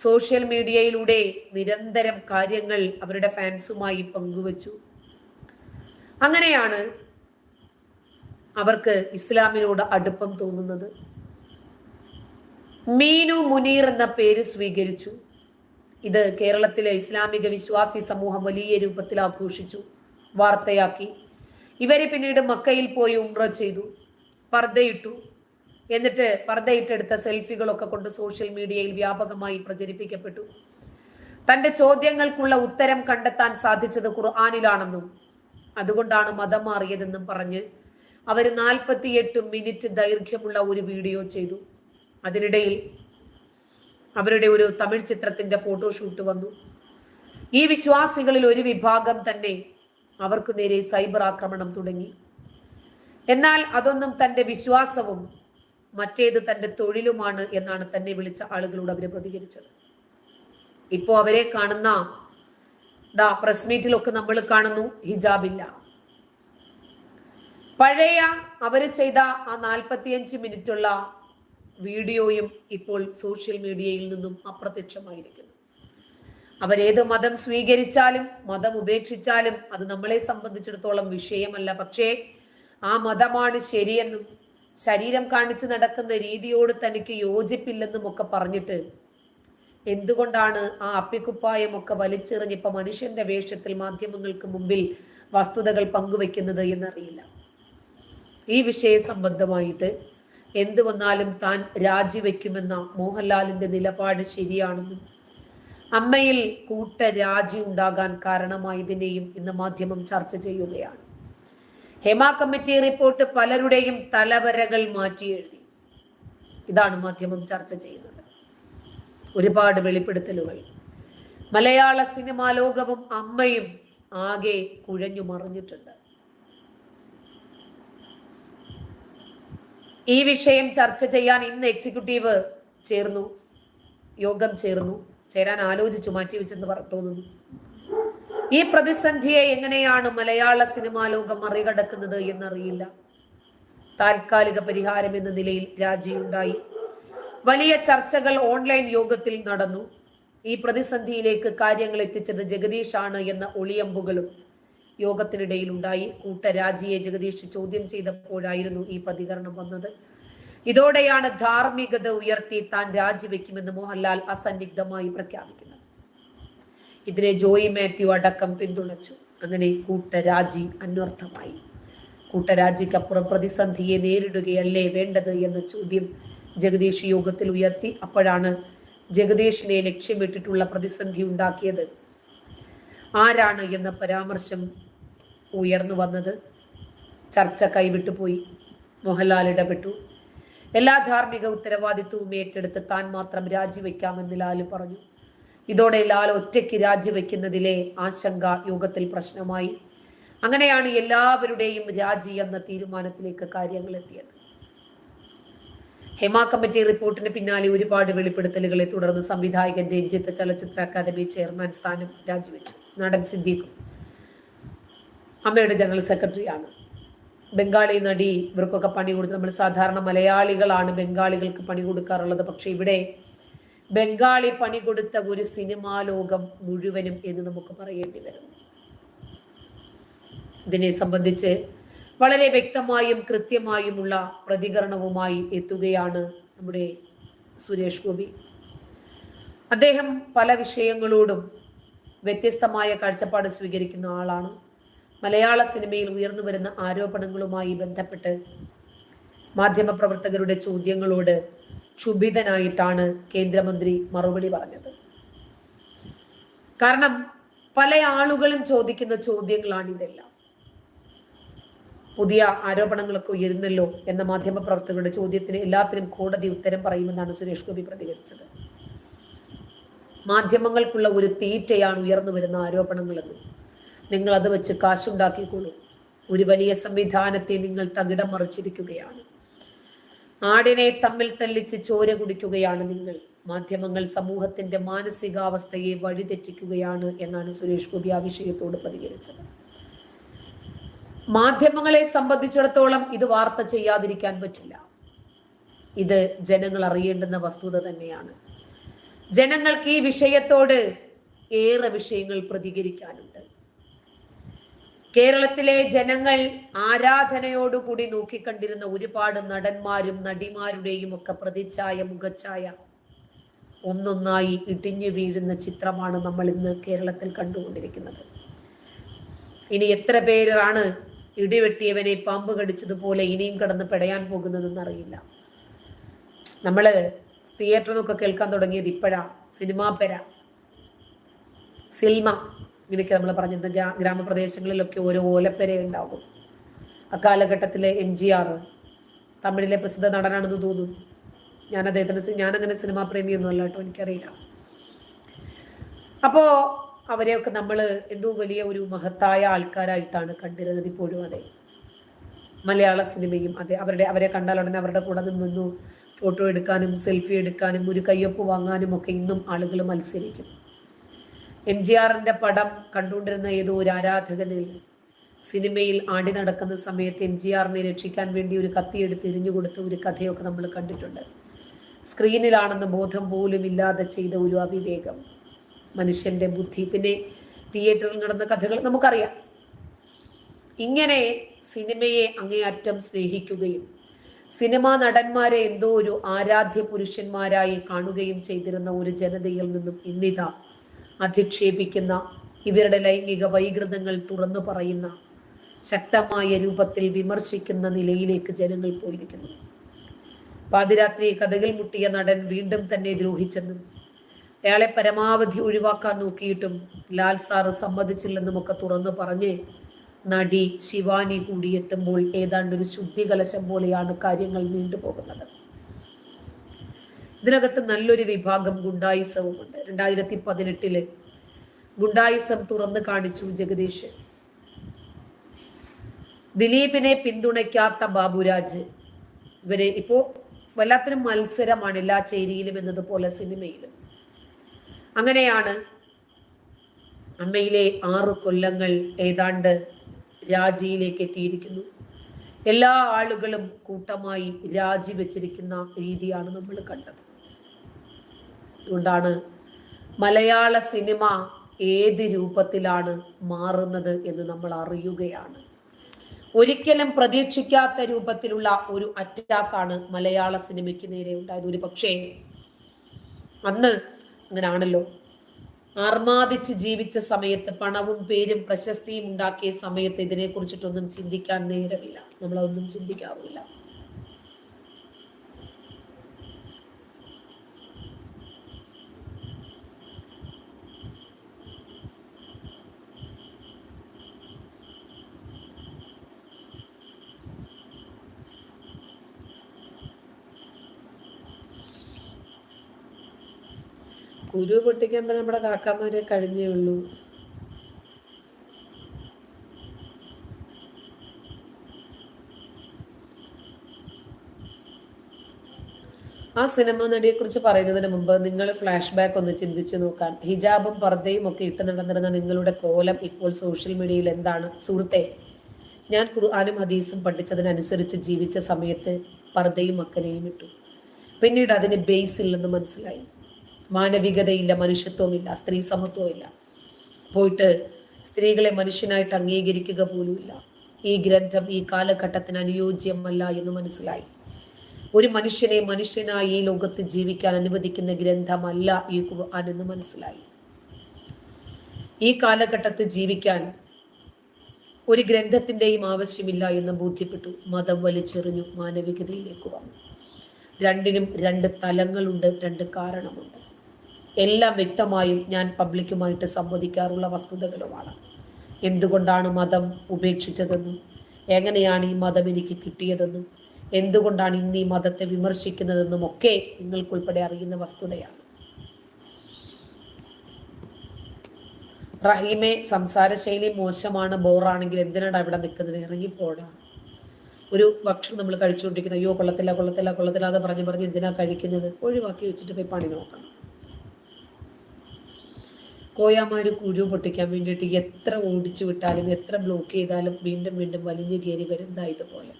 സോഷ്യൽ മീഡിയയിലൂടെ നിരന്തരം കാര്യങ്ങൾ അവരുടെ ഫാൻസുമായി പങ്കുവച്ചു. അങ്ങനെയാണ് അവർക്ക് ഇസ്ലാമിനോട് അടുപ്പം തോന്നുന്നത്. മീനു മുനീർ എന്ന പേര് സ്വീകരിച്ചു. ഇത് കേരളത്തിലെ ഇസ്ലാമിക വിശ്വാസി സമൂഹം വലിയ രൂപത്തിൽ ആഘോഷിച്ചു, വാർത്തയാക്കി. ഇവര് പിന്നീട് മക്കയിൽ പോയി ഉംറ ചെയ്തു, പർദ്ദയിട്ടു. എന്നിട്ട് പർദ്ദയിട്ടെടുത്ത സെൽഫികളൊക്കെ കൊണ്ട് സോഷ്യൽ മീഡിയയിൽ വ്യാപകമായി പ്രചരിപ്പിക്കപ്പെട്ടു. തന്റെ ചോദ്യങ്ങൾക്കുള്ള ഉത്തരം കണ്ടെത്താൻ സാധിച്ചത് ഖുർആനിലാണെന്നും അതുകൊണ്ടാണ് മതം മാറിയതെന്നും പറഞ്ഞ് അവർ 48 മിനിറ്റ് ദൈർഘ്യമുള്ള ഒരു വീഡിയോ ചെയ്തു. അതിനിടയിൽ അവരുടെ ഒരു തമിഴ് ചിത്രത്തിന്റെ ഫോട്ടോഷൂട്ട് വന്നു. ഈ വിശ്വാസികളിൽ ഒരു വിഭാഗം തന്നെ അവർക്ക് നേരെ സൈബർ ആക്രമണം തുടങ്ങി. എന്നാൽ അതൊന്നും തന്റെ വിശ്വാസവും മറ്റേത് തന്റെ തൊഴിലുമാണ് എന്നാണ് തന്നെ വിളിച്ച ആളുകളോട് അവര് പ്രതികരിച്ചത്. ഇപ്പോ അവരെ കാണുന്ന പ്രസ് മീറ്റിലൊക്കെ നമ്മൾ കാണുന്നു, ഹിജാബില്ല. പഴയ അവര് ചെയ്ത ആ 45 മിനിറ്റുള്ള വീഡിയോയും ഇപ്പോൾ സോഷ്യൽ മീഡിയയിൽ നിന്നും അപ്രത്യക്ഷമായിരിക്കുന്നു. അവരേത് മതം സ്വീകരിച്ചാലും മതം ഉപേക്ഷിച്ചാലും അത് നമ്മളെ സംബന്ധിച്ചിടത്തോളം വിഷയമല്ല. പക്ഷേ ആ മതമാണ് ശരിയെന്നും ശരീരം കാണിച്ച് നടക്കുന്ന രീതിയോട് തനിക്ക് യോജിപ്പില്ലെന്നും ഒക്കെ പറഞ്ഞിട്ട് എന്തുകൊണ്ടാണ് ആ അപ്പിക്കുപ്പായമൊക്കെ വലിച്ചെറിഞ്ഞിപ്പോ മനുഷ്യന്റെ വേഷത്തിൽ മാധ്യമങ്ങൾക്ക് മുമ്പിൽ വസ്തുതകൾ പങ്കുവെക്കുന്നത് എന്നറിയില്ല. ഈ വിഷയ സംബന്ധമായിട്ട് എന്തു വന്നാലും താൻ രാജിവെക്കുമെന്ന മോഹൻലാലിന്റെ നിലപാട് ശരിയാണെന്നും അമ്മയിൽ കൂട്ടരാജി ഉണ്ടാകാൻ കാരണമായതിനെയും ഇന്ന് മാധ്യമം ചർച്ച ചെയ്യുകയാണ്. ഹേമ കമ്മിറ്റി റിപ്പോർട്ട് പലരുടെയും തലവരകൾ മാറ്റി എഴുതി. ഇതാണ് മാധ്യമം ചർച്ച ചെയ്യുന്നത്. ഒരുപാട് വെളിപ്പെടുത്തലുകൾ. മലയാള സിനിമാ ലോകവും അമ്മയും ആകെ കുഴഞ്ഞു മറിഞ്ഞിട്ടുണ്ട്. ഈ വിഷയം ചർച്ച ചെയ്യാൻ ഇന്ന് എക്സിക്യൂട്ടീവ് യോഗം ചേരാൻ ആലോചിച്ചു, മാറ്റിവെച്ചെന്ന് തോന്നുന്നു. ഈ പ്രതിസന്ധിയെ എങ്ങനെയാണ് മലയാള സിനിമാ ലോകം മറികടക്കുന്നത് എന്നറിയില്ല. താൽക്കാലിക പരിഹാരം എന്ന നിലയിൽ രാജിയുണ്ടായി. വലിയ ചർച്ചകൾ ഓൺലൈൻ യോഗത്തിൽ നടന്നു. ഈ പ്രതിസന്ധിയിലേക്ക് കാര്യങ്ങൾ എത്തിച്ചത് ജഗദീഷാണ് എന്ന ഒളിയമ്പുകളും യോഗത്തിനിടയിൽ ഉണ്ടായി. കൂട്ടരാജിയെ ജഗദീഷ് ചോദ്യം ചെയ്തപ്പോഴായിരുന്നു ഈ പ്രതികരണം വന്നത്. ഇതോടെയാണ് ധാർമ്മികത ഉയർത്തി താൻ രാജിവെക്കുമെന്ന് മോഹൻലാൽ അസന്നിഗ്ധമായി പ്രഖ്യാപിക്കുന്നത്. ഇതിനെ ജോയി മാത്യു അടക്കം പിന്തുണച്ചു. അങ്ങനെ കൂട്ടരാജി അന്വർത്ഥമായി. കൂട്ടരാജിക്കപ്പുറം പ്രതിസന്ധിയെ നേരിടുകയല്ലേ വേണ്ടത് എന്ന ചോദ്യം ജഗദീഷ് യോഗത്തിൽ ഉയർത്തി. അപ്പോഴാണ് ജഗദീഷിനെ ലക്ഷ്യമിട്ടിട്ടുള്ള പ്രതിസന്ധി ഉണ്ടാക്കിയത് ആരാണ് എന്ന പരാമർശം ഉയർന്നു വന്നത്. ചർച്ച കൈവിട്ടുപോയി. മോഹൻലാൽ ഇടപെട്ടു. എല്ലാ ധാർമ്മിക ഉത്തരവാദിത്വവും ഏറ്റെടുത്ത് താൻ മാത്രം രാജിവെക്കാമെന്ന് ലാൽ പറഞ്ഞു. ഇതോടെ ലാൽ ഒറ്റയ്ക്ക് രാജിവെക്കുന്നതിലെ ആശങ്ക യോഗത്തിൽ പ്രശ്നമായി. അങ്ങനെയാണ് എല്ലാവരുടെയും രാജി എന്ന തീരുമാനത്തിലേക്ക് കാര്യങ്ങൾ എത്തിയത്. ഹേമ കമ്മിറ്റി റിപ്പോർട്ടിന് പിന്നാലെ ഒരുപാട് വെളിപ്പെടുത്തലുകളെ തുടർന്ന് സംവിധായകൻ രഞ്ജിത്ത് ചലച്ചിത്ര അക്കാദമി ചെയർമാൻ സ്ഥാനം രാജിവെച്ചു. നടൻ സിദ്ദീഖും അമ്മയുടെ ജനറൽ സെക്രട്ടറിയാണ്. ബംഗാളി നടി ഇവർക്കൊക്കെ പണി കൊടുത്ത്, നമ്മൾ സാധാരണ മലയാളികളാണ് ബംഗാളികൾക്ക് പണി കൊടുക്കാറുള്ളത്. പക്ഷെ ഇവിടെ ബംഗാളി പണി കൊടുത്ത ഒരു സിനിമാ ലോകം മുഴുവനും എന്ന് നമുക്ക് പറയേണ്ടി വരുന്നു. ഇതിനെ സംബന്ധിച്ച് വളരെ വ്യക്തമായും കൃത്യമായുമുള്ള പ്രതികരണവുമായി എത്തുകയാണ് നമ്മുടെ സുരേഷ് ഗോപി. അദ്ദേഹം പല വിഷയങ്ങളോടും വ്യത്യസ്തമായ കാഴ്ചപ്പാട് സ്വീകരിക്കുന്ന ആളാണ്. മലയാള സിനിമയിൽ ഉയർന്നു വരുന്ന ആരോപണങ്ങളുമായി ബന്ധപ്പെട്ട് മാധ്യമപ്രവർത്തകരുടെ ചോദ്യങ്ങളോട് ക്ഷുഭിതനായിട്ടാണ് കേന്ദ്രമന്ത്രി മറുപടി പറഞ്ഞത്. കാരണം പല ആളുകളും ചോദിക്കുന്ന ചോദ്യങ്ങളാണ് ഇതെല്ലാം. പുതിയ ആരോപണങ്ങളൊക്കെ ഉയരുന്നല്ലോ എന്ന മാധ്യമപ്രവർത്തകരുടെ ചോദ്യത്തിന് എല്ലാത്തിനും കോടതി ഉത്തരം പറയുമെന്നാണ് സുരേഷ് ഗോപി പ്രതികരിച്ചത്. മാധ്യമങ്ങൾക്കുള്ള ഒരു തീറ്റയാണ് ഉയർന്നു വരുന്ന ആരോപണങ്ങളെന്നും നിങ്ങൾ അത് വെച്ച് കാശുണ്ടാക്കിക്കോളൂ. ഒരു വലിയ സംവിധാനത്തെ നിങ്ങൾ തകിടം മറിച്ചിരിക്കുകയാണ്. ആടിനെ തമ്മിൽ തല്ലിച്ച് ചോര കുടിക്കുകയാണ് നിങ്ങൾ. മാധ്യമങ്ങൾ സമൂഹത്തിന്റെ മാനസികാവസ്ഥയെ വഴിതെറ്റിക്കുകയാണ് എന്നാണ് സുരേഷ് ഗോപി ആ വിഷയത്തോട് പ്രതികരിച്ചത്. മാധ്യമങ്ങളെ സംബന്ധിച്ചിടത്തോളം ഇത് വാർത്ത ചെയ്യാതിരിക്കാൻ പറ്റില്ല. ഇത് ജനങ്ങൾ അറിയേണ്ടുന്ന വസ്തുത തന്നെയാണ്. ജനങ്ങൾക്ക് ഈ വിഷയത്തോട് ഏറെ വിഷയങ്ങൾ പ്രതികരിക്കാനുണ്ട്. കേരളത്തിലെ ജനങ്ങൾ ആരാധനയോടുകൂടി നോക്കിക്കണ്ടിരുന്ന ഒരുപാട് നടന്മാരും നടിമാരുടെയും ഒക്കെ പ്രതിച്ഛായ, മുഖച്ഛായ ഒന്നൊന്നായി ഇടിഞ്ഞു വീഴുന്ന ചിത്രമാണ് നമ്മൾ ഇന്ന് കേരളത്തിൽ കണ്ടുകൊണ്ടിരിക്കുന്നത്. ഇനി എത്ര പേരാണ് ഇടിവെട്ടിയവനെ പാമ്പ് കടിച്ചതുപോലെ ഇനിയും കടന്ന് പെടയാൻ പോകുന്നതെന്ന് അറിയില്ല. നമ്മള് തിയേറ്ററിൽ നിന്നൊക്കെ കേൾക്കാൻ തുടങ്ങിയത് ഇപ്പോഴാ. സിനിമാ പെര, സിൽമ, ഇങ്ങനെയൊക്കെ നമ്മൾ പറഞ്ഞത്. ഗ്രാമപ്രദേശങ്ങളിലൊക്കെ ഓരോ ഓലപ്പെര ഉണ്ടാകും. അക്കാലഘട്ടത്തിലെ MGR തമിഴിലെ പ്രസിദ്ധ നടനാണെന്ന് തോന്നുന്നു. ഞാനങ്ങനെ സിനിമാ പ്രേമിയൊന്നും അല്ല കേട്ടോ, എനിക്കറിയില്ല. അപ്പോ അവരെയൊക്കെ നമ്മൾ എന്തോ വലിയ ഒരു മഹത്തായ ആൾക്കാരായിട്ടാണ് കണ്ടിരുന്നത്. ഇപ്പോഴും അതെ, മലയാള സിനിമയും അതെ, അവരെ കണ്ടാൽ ഉടനെ അവരുടെ കൂടെ നിന്നു ഫോട്ടോ എടുക്കാനും സെൽഫി എടുക്കാനും ഒരു കയ്യൊപ്പ് വാങ്ങാനും ഒക്കെ ഇന്നും ആളുകൾ മത്സരിക്കും. MGRന്റെ പടം കണ്ടുകൊണ്ടിരുന്ന ഏതോ ഒരു ആരാധകനിൽ സിനിമയിൽ ആടി നടക്കുന്ന സമയത്ത് MGRനെ രക്ഷിക്കാൻ വേണ്ടി ഒരു കത്തിയെടുത്ത് എരിഞ്ഞു കൊടുത്ത ഒരു കഥയൊക്കെ നമ്മൾ കണ്ടിട്ടുണ്ട്. സ്ക്രീനിലാണെന്ന് ബോധം പോലും ഇല്ലാതെ ചെയ്ത ഒരു അവിവേകം, മനുഷ്യന്റെ ബുദ്ധി. പിന്നെ തിയേറ്ററിൽ നടന്ന കഥകൾ നമുക്കറിയാം. ഇങ്ങനെ സിനിമയെ അങ്ങേയറ്റം സ്നേഹിക്കുകയും സിനിമാ നടന്മാരെ എന്തോ ഒരു ആരാധ്യ പുരുഷന്മാരായി കാണുകയും ചെയ്തിരുന്ന ഒരു ജനതയിൽ നിന്നും ഇന്നിതാ അധിക്ഷേപിക്കുന്ന, ഇവരുടെ ലൈംഗിക വൈകൃതങ്ങൾ തുറന്നു പറയുന്ന, ശക്തമായ രൂപത്തിൽ വിമർശിക്കുന്ന നിലയിലേക്ക് ജനങ്ങൾ പോയിരിക്കുന്നു. പാതിരാത്രി കഥകൾ മുട്ടിയ നടൻ വീണ്ടും തന്നെ ദ്രോഹിച്ചെന്നും അയാളെ പരമാവധി ഒഴിവാക്കാൻ നോക്കിയിട്ടും ലാൽ സാറ് സമ്മതിച്ചില്ലെന്നുമൊക്കെ തുറന്നു പറഞ്ഞ് നടി ശിവാനി കൂടിയെത്തുമ്പോൾ ഏതാണ്ട് ഒരു ശുദ്ധികലശം പോലെയാണ് കാര്യങ്ങൾ നീണ്ടുപോകുന്നത്. ഇതിനകത്ത് നല്ലൊരു വിഭാഗം ഗുണ്ടായിസവുമുണ്ട്. 2018 ഗുണ്ടായിസം തുറന്നു കാണിച്ചു ജഗദീഷ്. ദിലീപിനെ പിന്തുണയ്ക്കാത്ത ബാബുരാജ്, ഇവരെ ഇപ്പോ വല്ലാത്തൊരു മത്സരമാണ് എല്ലാ ചേരിയിലും എന്നതുപോലെ സിനിമയിലും. അങ്ങനെയാണ് അമ്മയിലെ 6 കൊല്ലങ്ങൾ ഏതാണ്ട് രാജിയിലേക്ക് എത്തിയിരിക്കുന്നു. എല്ലാ ആളുകളും കൂട്ടമായി രാജിവെച്ചിരിക്കുന്ന രീതിയാണ് നമ്മൾ കണ്ടത്. അതുകൊണ്ടാണ് മലയാള സിനിമ ഏത് രൂപത്തിലാണ് മാറുന്നത് എന്ന് നമ്മൾ അറിയുകയാണ്. ഒരിക്കലും പ്രതീക്ഷിക്കാത്ത രൂപത്തിലുള്ള ഒരു അറ്റാക്കാണ് മലയാള സിനിമയ്ക്ക് നേരെ ഉണ്ടായത്. ഒരു പക്ഷേ അന്ന് അങ്ങനാണല്ലോ, ആർമാദിച്ച് ജീവിച്ച സമയത്ത്, പണവും പേരും പ്രശസ്തിയും ഉണ്ടാക്കിയ സമയത്ത് ഇതിനെക്കുറിച്ചിട്ടൊന്നും ചിന്തിക്കാൻ നേരമില്ല. നമ്മളതൊന്നും ചിന്തിക്കാറില്ല. കുരു പൊട്ടിക്കാൻ നമ്മുടെ കാക്കാമാരെ കഴിഞ്ഞേ ഉള്ളൂ. ആ സിനിമ നടിയെ കുറിച്ച് പറയുന്നതിന് മുമ്പ് നിങ്ങൾ ഫ്ലാഷ് ബാക്ക് ഒന്ന് ചിന്തിച്ചു നോക്കാൻ. ഹിജാബും പർദ്ദയും ഒക്കെ ഇട്ട് നടന്നിരുന്ന നിങ്ങളുടെ കോലം ഇപ്പോൾ സോഷ്യൽ മീഡിയയിൽ എന്താണ്? സുഹൃത്തെ, ഞാൻ ഖുർആനും ഹദീസും പഠിച്ചതിനനുസരിച്ച് ജീവിച്ച സമയത്ത് പർദ്ദയും മക്കനെയും ഇട്ടു. പിന്നീട് അതിന് ബേസ് ഇല്ലെന്ന് മനസ്സിലായി. മാനവികതയില്ല, മനുഷ്യത്വമില്ല, സ്ത്രീ സമത്വമില്ല. പോയിട്ട് സ്ത്രീകളെ മനുഷ്യനായിട്ട് അംഗീകരിക്കുക പോലുമില്ല. ഈ ഗ്രന്ഥം ഈ കാലഘട്ടത്തിന് അനുയോജ്യമല്ല എന്ന് മനസ്സിലായി. ഒരു മനുഷ്യനെ മനുഷ്യനായി ഈ ലോകത്ത് ജീവിക്കാൻ അനുവദിക്കുന്ന ഗ്രന്ഥമല്ല ഈ ഖുർആൻ എന്ന് മനസ്സിലായി. ഈ കാലഘട്ടത്തിൽ ജീവിക്കാൻ ഒരു ഗ്രന്ഥത്തിൻ്റെയും ആവശ്യമില്ല എന്ന് ബോധ്യപ്പെട്ടു. മതം വലിച്ചെറിഞ്ഞു, മാനവികതയിലേക്ക് വന്നു. രണ്ടിനും രണ്ട് തലങ്ങളുണ്ട്, രണ്ട് കാരണമുണ്ട്. എല്ലാം വ്യക്തമായും ഞാൻ പബ്ലിക്കുമായിട്ട് സംവദിക്കാറുള്ള വസ്തുതകളുമാണ്. എന്തുകൊണ്ടാണ് മതം ഉപേക്ഷിച്ചതെന്നും എങ്ങനെയാണ് ഈ മതം എനിക്ക് കിട്ടിയതെന്നും എന്തുകൊണ്ടാണ് ഇന്ന് ഈ മതത്തെ വിമർശിക്കുന്നതെന്നും ഒക്കെ നിങ്ങൾക്കുൾപ്പെടെ അറിയുന്ന വസ്തുതയാണ്. റഹീമെ, സംസാരശൈലി മോശമാണ്, ബോറാണെങ്കിൽ എന്തിനാണ് അവിടെ നിൽക്കുന്നത്? ഇറങ്ങിപ്പോടാ. ഒരു ഭക്ഷണം നമ്മൾ കഴിച്ചുകൊണ്ടിരിക്കുന്നത്, അയ്യോ കൊള്ളത്തില്ല കൊള്ളത്തില്ല കൊള്ളത്തില്ല എന്ന് പറഞ്ഞ് എന്തിനാ കഴിക്കുന്നത്? ഒഴിവാക്കി വെച്ചിട്ട് പോയി പണി നോക്കണം. കോയാമാര് കുരു പൊട്ടിക്കാൻ വേണ്ടിയിട്ട് എത്ര ഓടിച്ചു വിട്ടാലും എത്ര ബ്ലോക്ക് ചെയ്താലും വീണ്ടും വീണ്ടും വലിഞ്ഞു കയറി വരും. ഇതുപോലെ.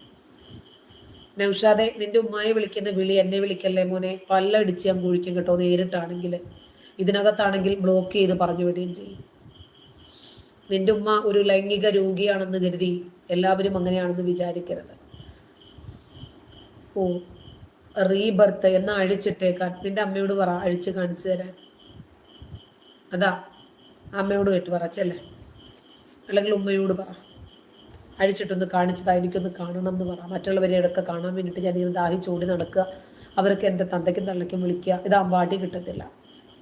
നൗഷാദെ, നിന്റെ ഉമ്മായി വിളിക്കുന്ന വിളി എന്നെ വിളിക്കല്ലേ മോനെ, പല്ലടിച്ച് ഞാൻ കുഴിക്കും കേട്ടോ. നേരിട്ടാണെങ്കിൽ, ഇതിനകത്താണെങ്കിൽ ബ്ലോക്ക് ചെയ്ത് പറഞ്ഞു വിടുകയും ചെയ്യും. നിന്റെ ഉമ്മ ഒരു ലൈംഗിക രോഗിയാണെന്ന് കരുതി എല്ലാവരും അങ്ങനെയാണെന്ന് വിചാരിക്കരുത്. ഓ, റീബർത്ത് എന്നാ അഴിച്ചിട്ടേക്കാൻ നിന്റെ അമ്മയോട് പറ, അഴിച്ച് കാണിച്ചു തരാൻ. അതാ അമ്മയോട് കേട്ട് പറച്ചല്ലേ, അല്ലെങ്കിൽ ഉമ്മയോട് പറ, അഴിച്ചിട്ടൊന്ന് കാണിച്ചതാ, എനിക്കൊന്ന് കാണണം എന്ന് പറ. മറ്റുള്ളവരെയൊക്കെ കാണാൻ വേണ്ടിയിട്ട് ഞാനിങ്ങനെ ദാഹിച്ചോടി നടക്കുക, അവർക്ക് എൻ്റെ തന്തയ്ക്കും തള്ളയ്ക്കും വിളിക്കുക. ഇത് അമ്പാട്ടി കിട്ടത്തില്ല.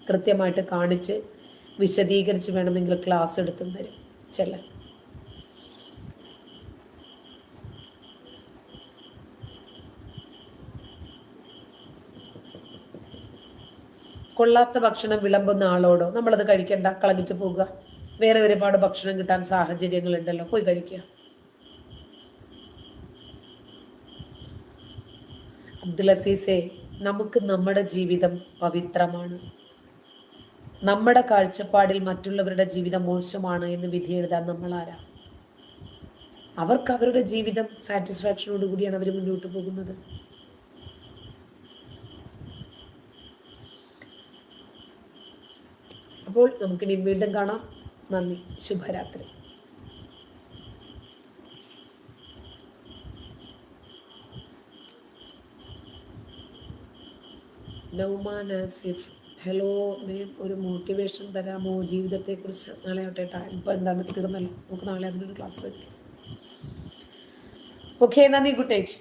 കൃത്യമായിട്ട് കാണിച്ച് വിശദീകരിച്ച് വേണമെങ്കിൽ ക്ലാസ് എടുത്തും തരും. ചെല്ല. കൊള്ളാത്ത ഭക്ഷണം വിളമ്പുന്ന ആളോടോ നമ്മളത് കഴിക്കണ്ട, കളഞ്ഞിട്ട് പോകുക. വേറെ ഒരുപാട് ഭക്ഷണം കിട്ടാൻ സാഹചര്യങ്ങളുണ്ടല്ലോ, പോയി കഴിക്കുക. അബ്ദുൽ അസീസെ, നമുക്ക് നമ്മുടെ ജീവിതം പവിത്രമാണ്. നമ്മുടെ കാഴ്ചപ്പാടിൽ മറ്റുള്ളവരുടെ ജീവിതം മോശമാണ് എന്ന് വിധി എഴുതാൻ നമ്മൾ ആരാ? അവർക്ക് അവരുടെ ജീവിതം സാറ്റിസ്ഫാക്ഷനോട് കൂടിയാണ് അവർ മുന്നോട്ട് പോകുന്നത്. അപ്പോൾ നമുക്കിനി വീണ്ടും കാണാം. നന്ദി, ശുഭരാത്രി. നൗമാൻ ആസിഫ്, ഹലോ മേം, ഒരു മോട്ടിവേഷൻ തരാമോ ജീവിതത്തെക്കുറിച്ച്? നാളെ ആവട്ടെ. ഇപ്പം എന്താണ് തീർന്നല്ലോ, നമുക്ക് നാളെ അതിനൊരു ക്ലാസ് വയ്ക്കാം. ഓക്കെ, നന്ദി, ഗുഡ് നൈറ്റ്.